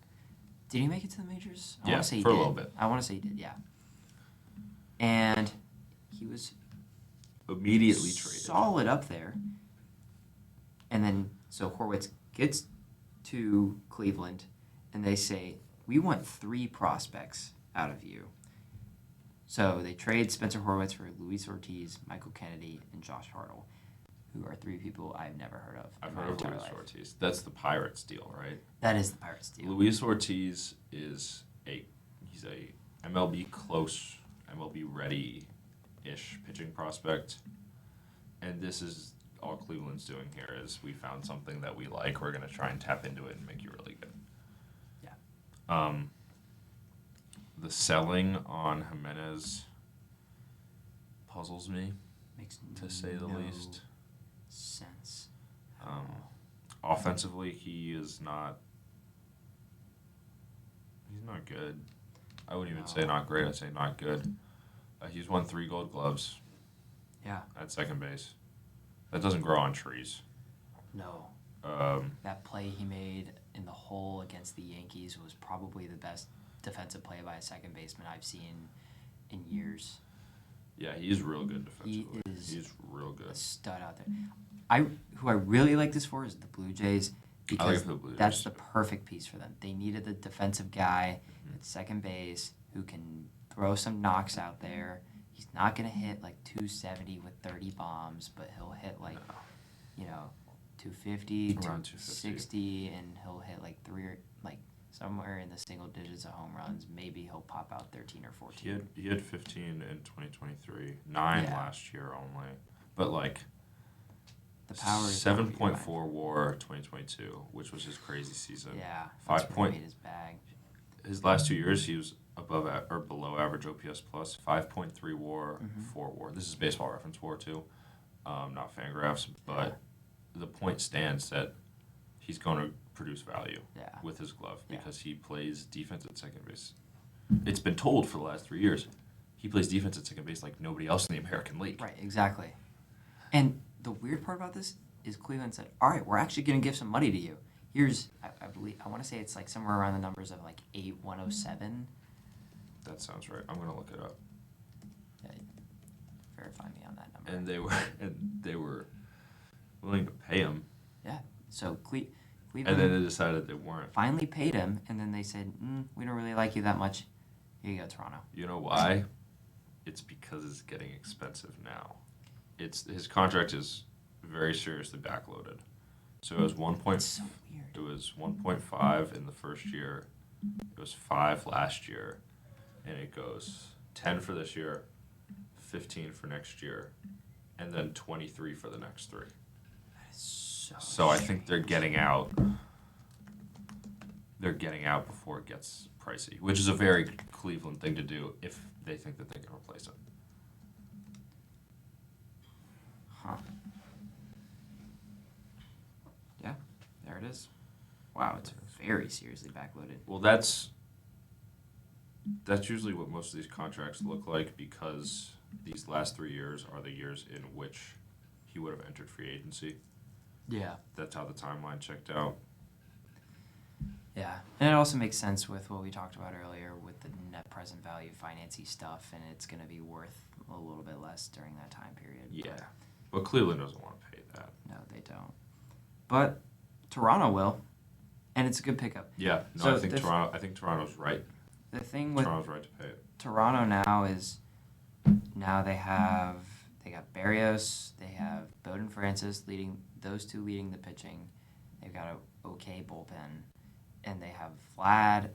did he make it to the majors? I Yeah, wanna say he for a did. little bit. I want to say he did, yeah. And he was Immediately traded. solid up there. And then so Horwitz gets to Cleveland, and they say, we want 3 prospects out of you. So they trade Spencer Horwitz for Luis Ortiz, Michael Kennedy, and Josh Hartle, who are 3 people I've never heard of. I've in my heard of entire Luis life. Ortiz. That's the Pirates deal, right? That is the Pirates deal. Luis Ortiz is he's a MLB close, MLB ready-ish pitching prospect. And this is all Cleveland's doing here is we found something that we like. We're going to try and tap into it and make you really good. Yeah. The selling on Jimenez puzzles me, Makes to say the no least. sense. Offensively, he's not good. I wouldn't even say not great. I'd say not good. He's won 3 Gold Gloves Yeah. at second base. That doesn't grow on trees. No. Um, That play he made in the hole against the Yankees was probably the best defensive play by a second baseman I've seen in years. yeah, he's real good defensively. He is He's real good. A stud out there. Who I really like this for is the Blue Jays because the Blue that's Jays. the perfect piece for them. They needed the defensive guy at second base who can throw some knocks out there. He's not going to hit like 270 with 30 bombs, but he'll hit like, 250, Around 260, and he'll hit like somewhere in the single digits of home runs. Maybe he'll pop out 13 or 14. He had 15 in 2023, 9 Yeah. last year only, but like The power is 7.4 WAR 2022, which was his crazy season. Yeah, 5 that's point. made his bag. His last 2 years, he was above or below average OPS plus, 5.3 WAR, Mm-hmm. 4 WAR. This is Baseball Reference WAR too, not Fangraphs, but the point stands that he's going to produce value Yeah. with his glove Yeah. because he plays defense at second base. It's been told for the last 3 years, he plays defense at second base like nobody else in the American League. Right, exactly. And the weird part about this is Cleveland said, all right, we're actually going to give some money to you. Here's, I believe, I want to say it's like somewhere around the numbers of like 8,107. That sounds right. I'm gonna look it up. Yeah, verify me on that number. And they were willing to pay him, Yeah. So and Cleveland then they decided they weren't. finally paid him, and then they said, we don't really like you that much. Here you go, Toronto. You know why? It's because it's getting expensive now. His contract is very seriously backloaded. So it was It's so weird. It was 1.5 in the first year. It was 5 last year, and it goes 10 for this year, 15 for next year, and then 23 for the next 3. That is So I think they're getting out. They're getting out before it gets pricey, which is a very Cleveland thing to do if they think that they can replace it. Huh. Yeah, there it is. Wow, it's very seriously backloaded. Well, that's usually what most of these contracts look like, because these last 3 years are the years in which he would have entered free agency. Yeah. That's how the timeline checked out. Yeah, and it also makes sense with what we talked about earlier with the net present value financy stuff, and it's going to be worth a little bit less during that time period. Yeah, but Cleveland doesn't want to pay that. No, they don't. But Toronto will, and it's a good pickup. Yeah, no, So I think Toronto's right. The thing with Toronto's right to pay it. Toronto now is now they got Barrios, they have Bowden Francis leading the pitching. They've got a okay bullpen, and they have Vlad,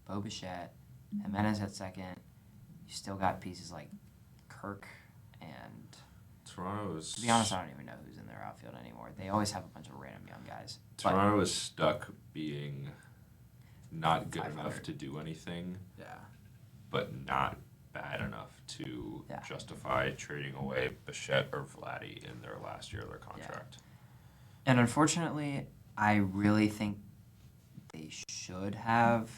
Bo Bichette, Jimenez at second. You still got pieces like Kirk, and Toronto is. to be honest, I don't even know who's in their outfield anymore. They always have a bunch of random young guys. Toronto is stuck being not good 500. enough to do anything, Yeah. but not bad enough to Yeah. justify trading away Bichette or Vladdy in their last year of their contract. And unfortunately, I really think they should have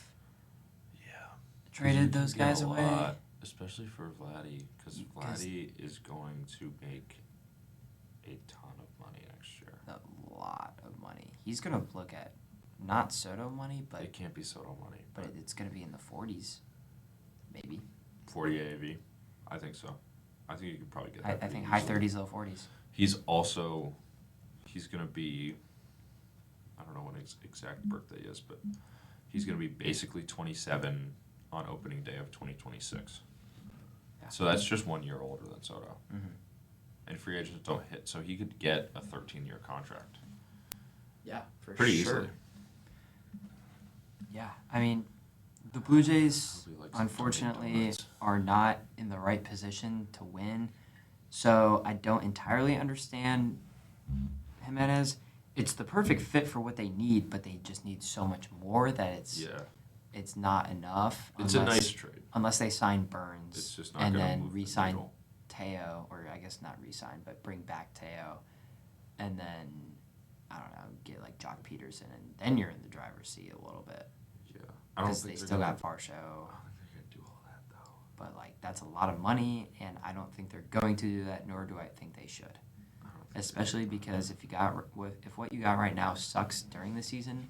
Yeah. traded those guys away. Especially for Vladdy, because Vladdy is going to make a ton of money next year. A lot of money. He's going to look at not Soto money, but It can't be Soto money, but it's going to be in the 40s, maybe. 40 AAV. I think so. I think you could probably get that. I pretty think high easily. 30s, low 40s. He's going to be, I don't know when his exact birthday is, but he's going to be basically 27 on opening day of 2026. Yeah. So that's just 1 year older than Soto. Mm-hmm. And free agents don't hit, so he could get a 13-year contract. Yeah, for Pretty sure. easily. Yeah, I mean, the Blue Jays, Nobody likes unfortunately, donuts. are not in the right position to win. So I don't entirely understand Jimenez. It's the perfect fit for what they need, but they just need so much more that it's not enough. It's a nice trade. Unless they sign Burns It's just not and going to then move the re-sign needle. Teo, or I guess not re-sign, but bring back Teo, and then I don't know, get like Jock Peterson, and then you're in the driver's seat a little bit Yeah. I don't because think they they're still gonna, got Varsho. I don't think they're going to do all that, though. But like that's a lot of money, and I don't think they're going to do that, nor do I think they should. I don't think Especially because if what you got right now sucks during the season,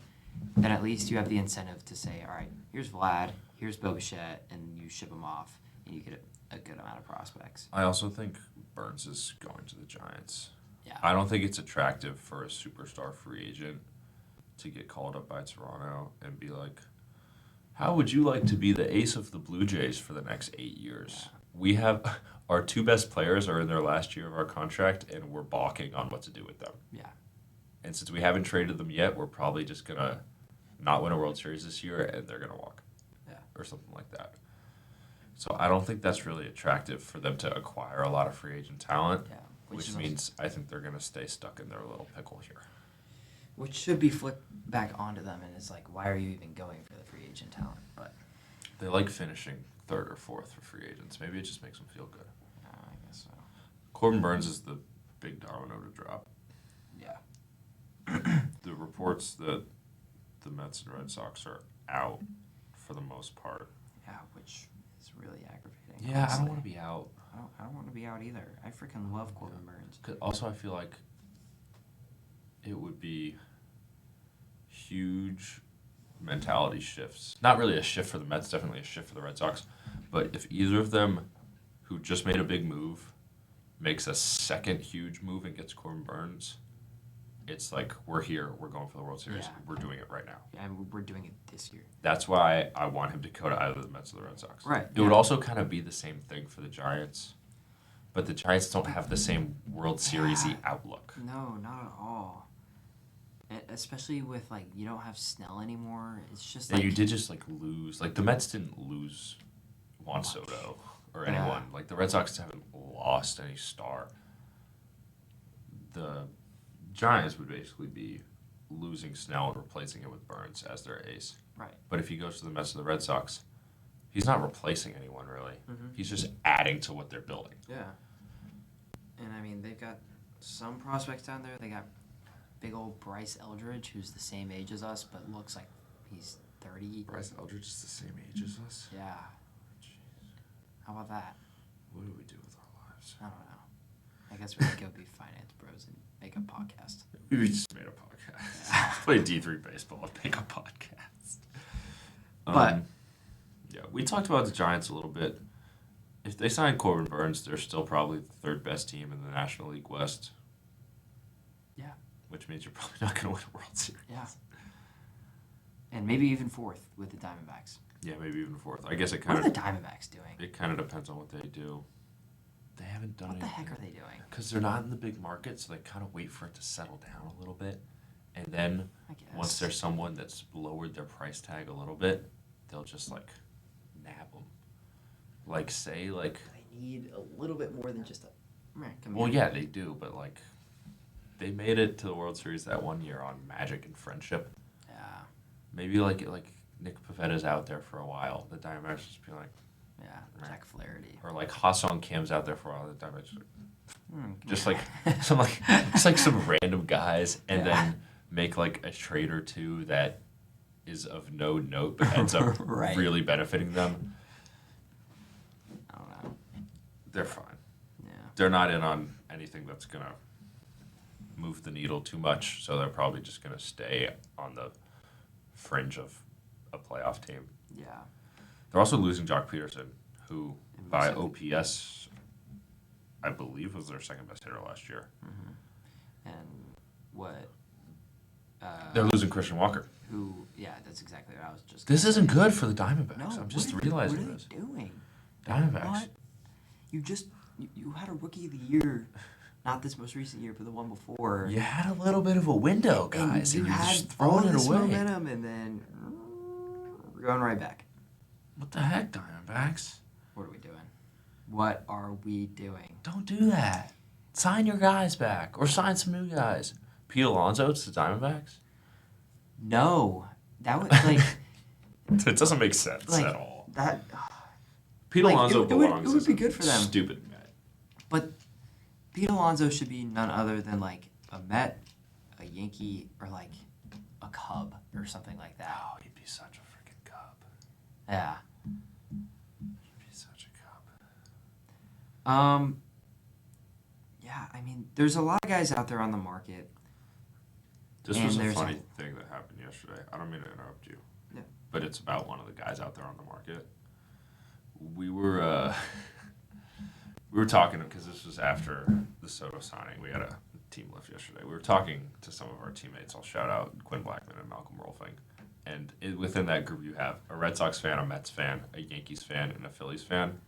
then at least you have the incentive to say, all right, here's Vlad, here's Bo Bichette, and you ship them off, and you get a good amount of prospects. I also think Burns is going to the Giants. Yeah. I don't think it's attractive for a superstar free agent to get called up by Toronto and be like, how would you like to be the ace of the Blue Jays for the next 8 years? Yeah. We have our 2 best players are in their last year of our contract, and we're balking on what to do with them. Yeah. And since we haven't traded them yet, we're probably just going to not win a World Series this year, and they're going to walk. Yeah. Or something like that. So I don't think that's really attractive for them to acquire a lot of free agent talent, Yeah. which is means I think they're going to stay stuck in their little pickle here. which should be flipped back onto them, and it's like, why are you even going for the free agent talent? But They like finishing 3rd or 4th for free agents. Maybe it just makes them feel good. I guess so. Corbin Burns is the big domino to drop. Yeah. The reports that the Mets and Red Sox are out for the most part. Yeah, which is really aggravating. Yeah, I don't honestly. want to be out. I don't want to be out either. I freaking love Corbin Burns. 'Cause also, I feel like it would be huge mentality shifts. Not really a shift for the Mets, definitely a shift for the Red Sox. But if either of them, who just made a big move, makes a second huge move and gets Corbin Burns, it's like, we're here, we're going for the World Series, Yeah. we're doing it right now. And we're doing it this year. That's why I want him to go to either the Mets or the Red Sox. Right. It would also kind of be the same thing for the Giants, but the Giants don't have the same World Series-y outlook. No, not at all. Especially with, like, you don't have Snell anymore. It's just Yeah, like... you did just, like, lose. Like, the Mets didn't lose Juan Soto or anyone. Yeah. Like, the Red Sox haven't lost any star. The Giants would basically be losing Snell and replacing it with Burns as their ace. Right. But if he goes to the Mets or the Red Sox, he's not replacing anyone, really. Mm-hmm. He's just adding to what they're building. Yeah. And, I mean, they've got some prospects down there. They got big old Bryce Eldridge, who's the same age as us, but looks like he's 30. Bryce Eldridge is the same age as us? Yeah. How about that? What do we do with our lives? I don't know. I guess we could go be finance bros and make a podcast. We just made a podcast. Play D3 baseball and make a podcast. But- yeah, we talked about the Giants a little bit. If they sign Corbin Burns, they're still probably the third best team in the National League West. Yeah. Which means you're probably not going to win a World Series. Yeah. And maybe even fourth with the Diamondbacks. Yeah, maybe even fourth. I guess it What kind are of the Diamondbacks doing? it kind of depends on what they do. They haven't done What the anything. heck are they doing? Because they're not in the big market, so they kind of wait for it to settle down a little bit. And then I guess. once there's someone that's lowered their price tag a little bit, they'll just, like, nab them. Like, say, like... They need a little bit more than just a... Come Well, here. yeah, they do, but, like, they made it to the World Series that one year on magic and friendship. Yeah. Maybe, like Nick Pavetta's out there for a while. The Diamondbacks just be like... Yeah. Jack Flaherty. Or, like, Ha-Sung Kim's out there for a while. The Diamondbacks just, Come just here. like, some, like, just, like, some random guys, and Yeah. then make, like, a trade or two that is of no note, but ends up Right. really benefiting them. I don't know. They're fine. Yeah. They're not in on anything that's going to move the needle too much, so they're probably just going to stay on the fringe of a playoff team. Yeah. They're also losing Jock Peterson, who And by who's OPS, I believe, was their second best hitter last year. And what? They're losing Christian Walker. Who? Yeah, that's exactly what I was just. This isn't good for the Diamondbacks. No, I'm just what realizing are they, this. What are they doing? Diamondbacks. What? You had a rookie of the year, not this most recent year, but the one before. You had a little bit of a window, guys, you and you're had just all throwing it this away. momentum, and then we're going right back. What the heck, Diamondbacks? What are we doing? What are we doing? Don't do that. Sign your guys back, or sign some new guys. Pete Alonso to the Diamondbacks? No, that was like It doesn't make sense Like, at all. that. Pete like, Alonso it would- belongs it would as be a good for them. stupid Met. But Pete Alonso should be none other than like a Met, a Yankee, or like a Cub or something like that. Oh, he'd be such a freaking Cub. Yeah. He'd be such a Cub. Yeah, I mean, there's a lot of guys out there on the market. This And was a there's funny thing that happened yesterday. I don't mean to interrupt you. Yeah. But it's about one of the guys out there on the market. We were we were talking because this was after the Soto signing. We had a team lift yesterday. We were talking to some of our teammates. I'll shout out Quinn Blackman and Malcolm Rolfing. And within that group, you have a Red Sox fan, a Mets fan, a Yankees fan, and a Phillies fan.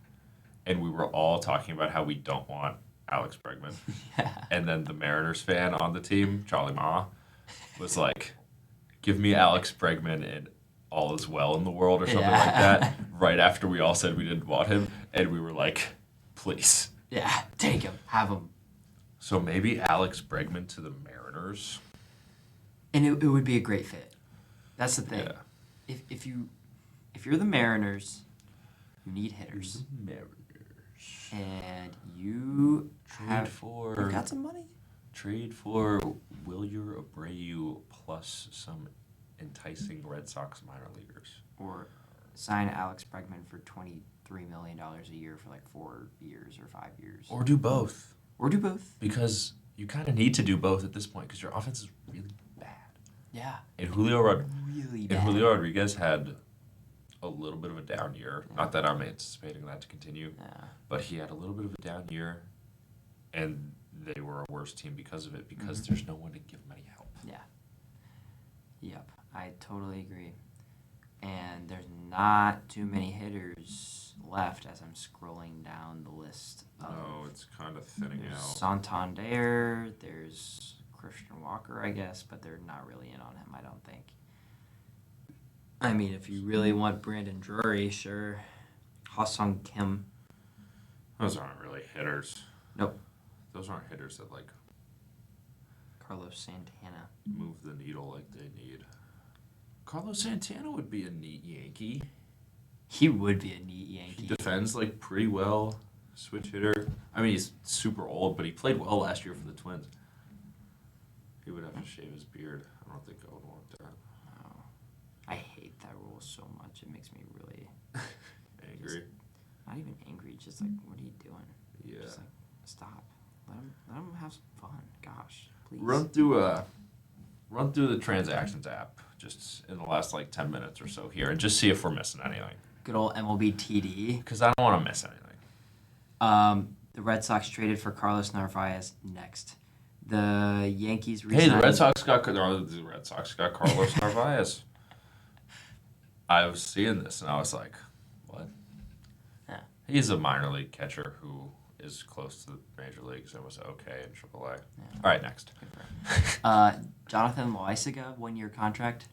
And we were all talking about how we don't want Alex Bregman. Yeah. And then the Mariners fan on the team, Charlie Ma, was like, give me Alex Bregman and all is well in the world or something like that, right after we all said we didn't want him. And we were like, please. Yeah, take him, have him. So maybe Alex Bregman to the Mariners. And it would be a great fit. That's the thing. Yeah. If you're the Mariners, you need hitters. Mariners. And you Trade for you've got some money. Wilyer Abreu plus some enticing Red Sox minor leaguers. Or sign Alex Bregman for $23 million a year for like 4 years or 5 years. Or do both. Or do both. Because you kind of need to do both at this point because your offense is really bad. Yeah. And Really bad. Julio Rodriguez had a little bit of a down year. Yeah. Not that I'm anticipating that to continue, Yeah. but he had a little bit of a down year, and they were a worse team because of it, because Mm-hmm. there's no one to give him any help. Yeah. Yep. I totally agree. And there's not too many hitters left as I'm scrolling down the list. No, it's kind of thinning There's out. Santander, there's Christian Walker, I guess, but they're not really in on him, I don't think. I mean, if you really want Brandon Drury, sure. Ha-Sung Kim. Those aren't really hitters. Nope. Those aren't hitters that, like, Carlos Santana. move the needle like they need. Carlos Santana would be a neat Yankee. He would be a neat He Yankee. defends, like, pretty well. Switch hitter. I mean, he's super old, but he played well last year for the Twins. He would have to shave his beard. I don't think I would want that. Oh, I hate that rule so much. It makes me really Angry. not even angry. Just like, what are you doing? Yeah. Just like, stop. Let him have some fun. Gosh, please. Run through the transactions app just in the last, like, 10 minutes or so here and just see if we're missing anything. Good old MLB TD. Because I don't want to miss anything. The Red Sox traded for Carlos Narvaez next. The Yankees Hey, re-signed... the Red Sox got Carlos Narvaez. I was seeing this and I was like, what? Yeah. He's a minor league catcher who is close to the major leagues and was okay in AAA. Yeah. All right, next. Jonathan Loaisaga, 1-year contract.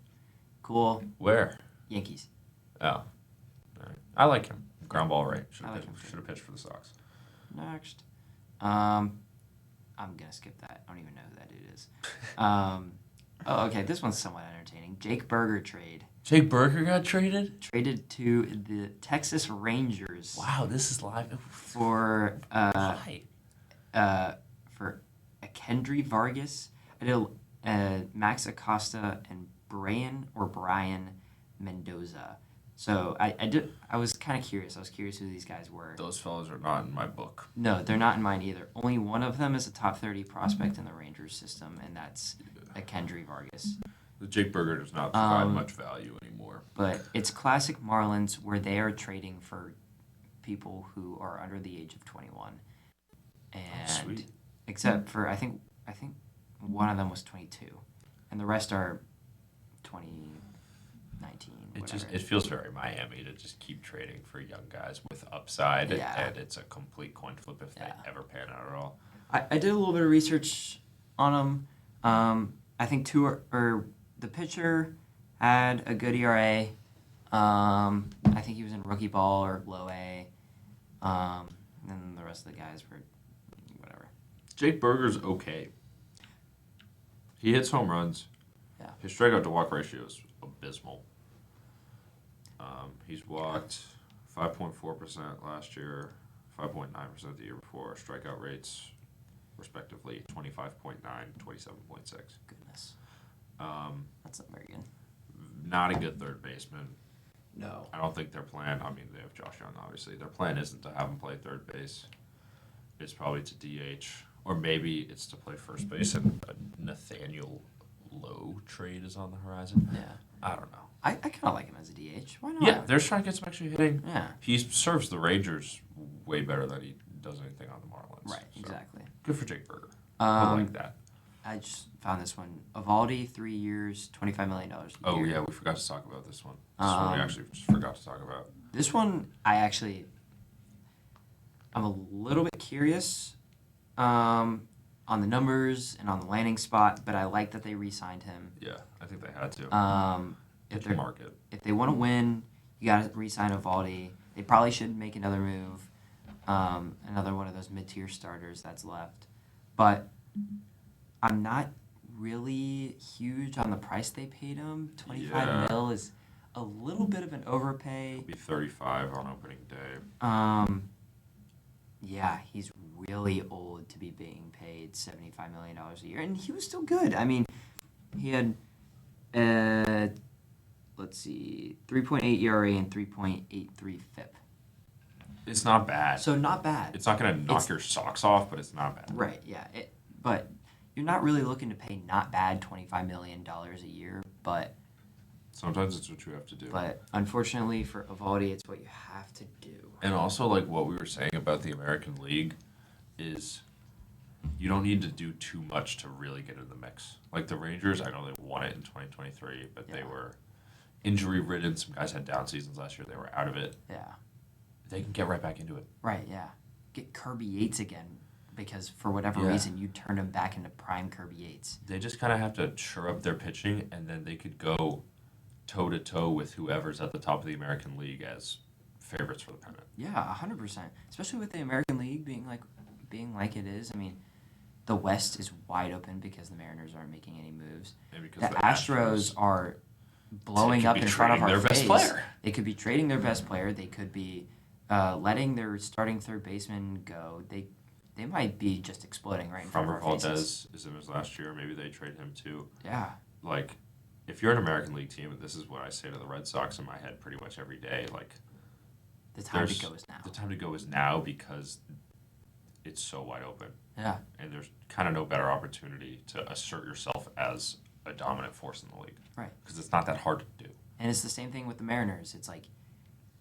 Cool. Where? Yankees. Oh. All right. I like him. Ground ball right. Should I like have him too. pitched for the Sox. Next. I'm going to skip that. I don't even know who that it is. Okay. This one's somewhat entertaining. Jake Berger trade. Jake Berger got traded? Traded to the Texas Rangers. Wow, this is live. For Why? for Kendry Vargas, Max Acosta, and Brian Mendoza. So I was kind of curious. I was curious who these guys were. Those fellas are not in my book. No, they're not in mine either. Only one of them is a top 30 prospect in the Rangers system, and that's Kendry Vargas. The Jake Berger does not provide much value anymore. But it's classic Marlins where they are trading for people who are under the age of 21. And sweet. except for I think one of them was 22, and the rest are 2019. It feels very Miami to just keep trading for young guys with upside, Yeah. and it's a complete coin flip if they ever pan out at all. I did a little bit of research on them. I think the pitcher had a good ERA. I think he was in rookie ball or low A. And then the rest of the guys were whatever. Jake Berger's okay. He hits home runs. Yeah. His strikeout to walk ratio is abysmal. He's walked 5.4% last year, 5.9% the year before. Strikeout rates, respectively, 25.9, 27.6. Goodness. That's not very good. Not a good third baseman. No. I don't think their plan, I mean, they have Josh Young, obviously. Their plan isn't to have him play third base. It's probably to DH. Or maybe it's to play first base, and a Nathaniel Lowe trade is on the horizon. Yeah. I don't know. I kind of like him as a DH. Why not? Yeah, they're trying to get some extra hitting. Yeah. He serves the Rangers way better than he does anything on the Marlins. Right, So, exactly. good for Jake Berger. I like that. I just found this one. Evaldi, 3 years, $25 million a year. Oh, yeah, we forgot to talk about this one. This one we actually just forgot to talk about. This one, I'm a little bit curious on the numbers and on the landing spot, but I like that they re-signed him. Yeah, I think they had to. If they want to win, you got to re-sign Evaldi. They probably should make another move, another one of those mid-tier starters that's left. But I'm not really huge on the price they paid him. 25 mil is a little bit of an overpay. He'll be 35 on opening day. Yeah, he's really old to be being paid $75 million a year, and he was still good. I mean, he had, 3.8 ERA and 3.83 FIP. It's not bad. So not bad. It's not going to knock your socks off, but it's not bad. Right, yeah. But you're not really looking to pay not bad $25 million a year, but Sometimes it's what you have to do. unfortunately for Evaldi, it's what you have to do. And also, like what we were saying about the American League is you don't need to do too much to really get in the mix. Like the Rangers, I know they won it in 2023, but they Yeah. were injury ridden. Some guys had down seasons last year. They were out of it. Yeah. They can get right back into it. Right, yeah. Get Kirby Yates again because for whatever Yeah. reason you turned him back into prime Kirby Yates. They just kind of have to shore up their pitching, and then they could go toe to toe with whoever's at the top of the American League as favorites for the pennant. Yeah, 100%. Especially with the American League being like it is. I mean, the West is wide open because the Mariners aren't making any moves. And because The Astros are blowing could up be in front of trading our their face. best player. They could be trading their best player. They could be letting their starting third baseman go. They might be just exploding right in front of Framber our faces. Valdez is in his last year. Maybe they trade him too. Yeah, Like, if you're an American League team, and this is what I say to the Red Sox in my head pretty much every day, like, the time to there's- go is now. the time to go is now because it's so wide open. Yeah, And there's kind of no better opportunity to assert yourself as a dominant force in the league. Right. Because it's not that hard to do. and it's the same thing with the Mariners. It's like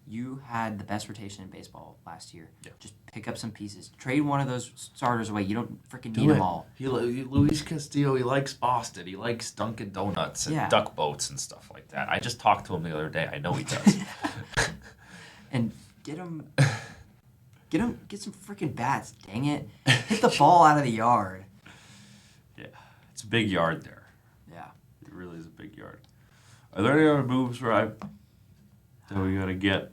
you had the best rotation in baseball last year. Yeah. Just pick up some pieces. Trade one of those starters away. You don't freaking need them all. Luis Castillo, he likes Boston. He likes Dunkin' Donuts and Yeah. duck boats and stuff like that. I just talked to him the other day. I know he does. And get some freaking bats. Dang it! Hit the ball out of the yard. Yeah. It's a big yard there. Yeah. It really is a big yard. Are there any other moves that we got to get?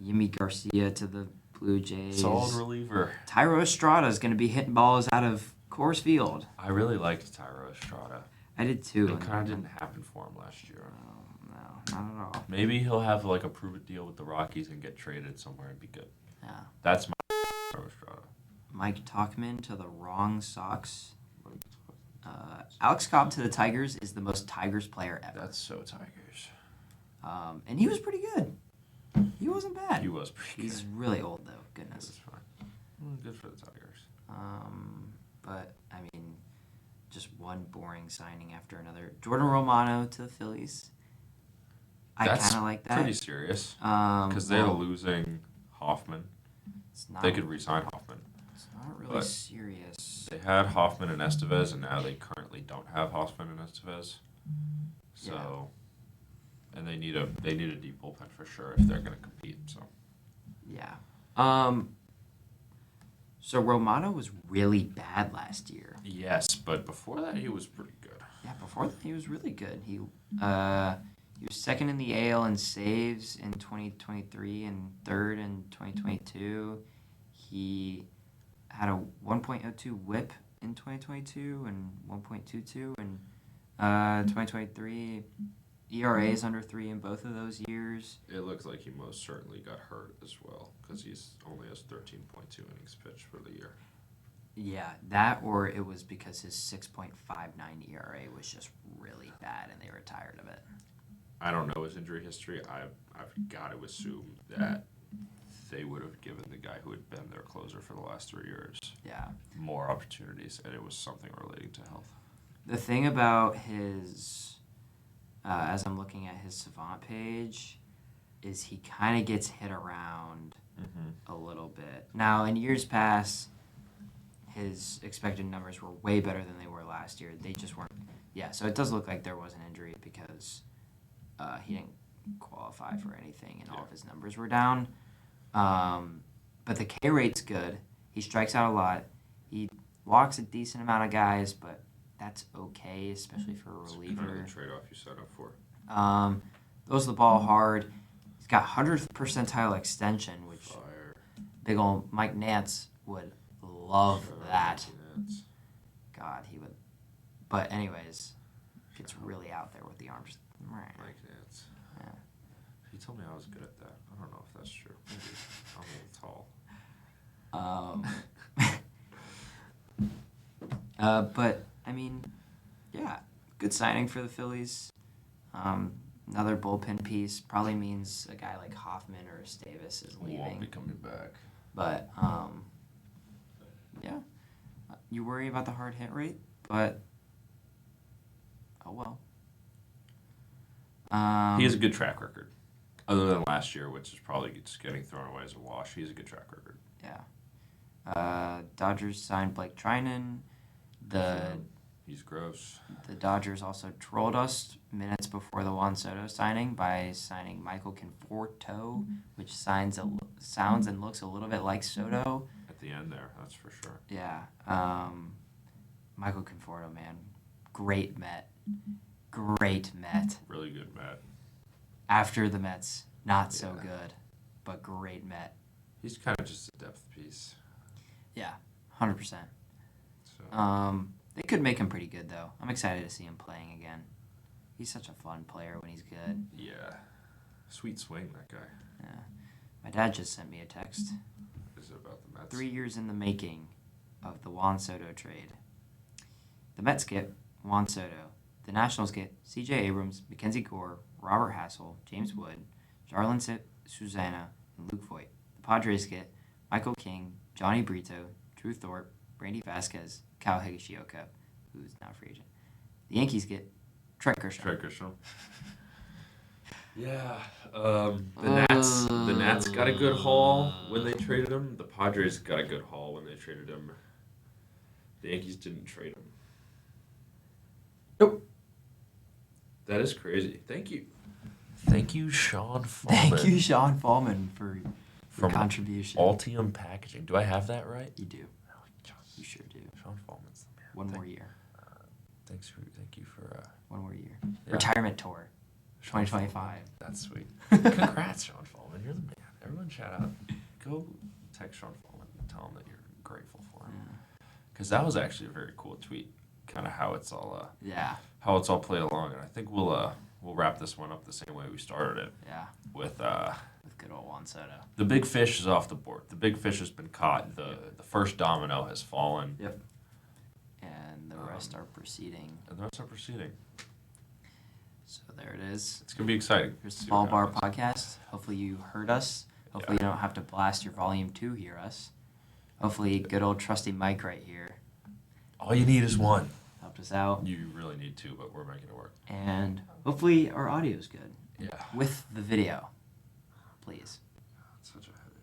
Yimi Garcia to the Blue Jays. Solid reliever. Tyro Estrada is going to be hitting balls out of Coors Field. I really liked Tyro Estrada. I did too. It kind of didn't happen for him last year. No, not at all. Maybe he'll have like a prove it deal with the Rockies and get traded somewhere and be good. Yeah. That's my Tyro Estrada. Mike Talkman to the wrong Sox. Alex Cobb to the Tigers is the most Tigers player ever. That's so Tigers. And he was pretty good. He wasn't bad. He was pretty He's good. really old though. He Goodness. was fine. Good for the Tigers. But I mean, just one boring signing after another. Jordan Romano to the Phillies. I That's kind of like that. Pretty serious. Because Because they're losing Hoffman. It's not, They could re-sign Hoffman. It's not really but- serious. They had Hoffman and Estevez, and now they currently don't have Hoffman and Estevez. So, and they need a deep bullpen for sure if they're going to compete. So Yeah. So Romano was really bad last year. yes, but before that he was pretty good. Yeah, before that he was really good. He was second in the AL in saves in 2023 and third in 2022. He had a 1.02 WHIP in 2022 and 1.22 in 2023. ERA is under 3 in both of those years. It looks like he most certainly got hurt as well because he's only has 13.2 innings pitched for the year. Yeah, that or it was because his 6.59 ERA was just really bad and they were tired of it. I don't know his injury history. I've got to assume that they would have given the guy who had been their closer for the last 3 years Yeah. more opportunities, and it was something relating to health. The thing about his, as I'm looking at his Savant page, is he kind of gets hit around a little bit. Now, in years past, his expected numbers were way better than they were last year. They just weren't. Yeah, so it does look like there was an injury because he didn't qualify for anything and all of his numbers were down. But the K rate's good. He strikes out a lot. He walks a decent amount of guys, but that's okay, especially for a It's reliever. kind of the trade-off you set up for. Throws the ball hard. He's got 100th percentile extension, which Fire. big old Mike Nance would love that. Nance. God, he would. But anyways, gets really out there with the arms. Mike Nance. Yeah. He told me I was good at that. I don't know if that's true. Maybe. I'm a little tall. But I mean, yeah, good signing for the Phillies. Another bullpen piece probably means a guy like Hoffman or Davis is Won't be leaving. coming back. But yeah, you worry about the hard hit rate? but oh well. He has a good track record, other than last year, which is probably just getting thrown away as a wash. He has a good track record. Yeah. Dodgers signed Blake Trinan. He's gross. The Dodgers also trolled us minutes before the Juan Soto signing by signing Michael Conforto, which sounds and looks a little bit like Soto. At the end there, that's for sure. Yeah. Michael Conforto, man. Great Met. Great Met. Really good Met. After the Mets, not so good, but great Met. He's kind of just a depth piece. Yeah, 100%. So. They could make him pretty good, though. I'm excited to see him playing again. He's such a fun player when he's good. Yeah. Sweet swing, that guy. Yeah. My dad just sent me a text. Is it about the Mets? 3 years in the making of the Juan Soto trade. The Mets get Juan Soto. The Nationals get C.J. Abrams, Mackenzie Gore, Robert Hassel, James Wood, Jarlin Susana, and Luke Voigt. The Padres get Michael King, Johnny Brito, Drew Thorpe, Brandy Vasquez, Kyle Higashioka, who's now a free agent. The Yankees get Trent Kershaw. Yeah. The Nats got a good haul when they traded him. The Padres got a good haul when they traded him. The Yankees didn't trade him. Nope. That is crazy. Thank you. Thank you, Sean Fallman. Thank you, Sean Fallman, for your From contribution. Altium Packaging. Do I have that right? You do. You sure do. Sean Fallman's the man. One more year. Thank you for One more year. yeah. Retirement tour. 2025. That's sweet. Congrats, Sean Fallman. You're the man. Everyone shout out. Go text Sean Fallman and tell him that you're grateful for him. Because that was actually a very cool tweet. Kind of how it's all how it's all played along, and I think we'll wrap this one up the same way we started it. Yeah. With good old Juan Soto. The big fish is off the board. The big fish has been caught. The first domino has fallen. Yep. And the rest are proceeding. So there it is. It's gonna be exciting. Here's the Fallbar podcast. Hopefully you heard us. Hopefully you don't have to blast your volume to hear us. Hopefully good old trusty Mike right here. All you need is one. Helped us out. You really need two, but we're making it work. And hopefully our audio is good. Yeah. With the video. Please. That's such a headache.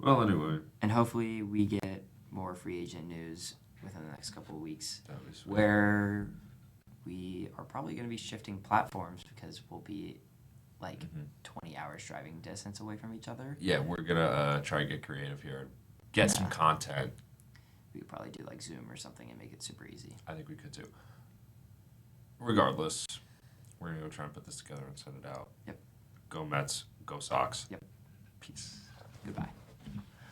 Well, anyway. And hopefully we get more free agent news within the next couple of weeks. That would be sweet. Where we are probably going to be shifting platforms because we'll be like 20 hours driving distance away from each other. Yeah, we're going to try and get creative here and get some content. We could probably do like Zoom or something and make it super easy. I think we could too. Regardless, we're going to go try and put this together and send it out. Yep. Go Mets. Go Sox. Yep. Peace. Goodbye.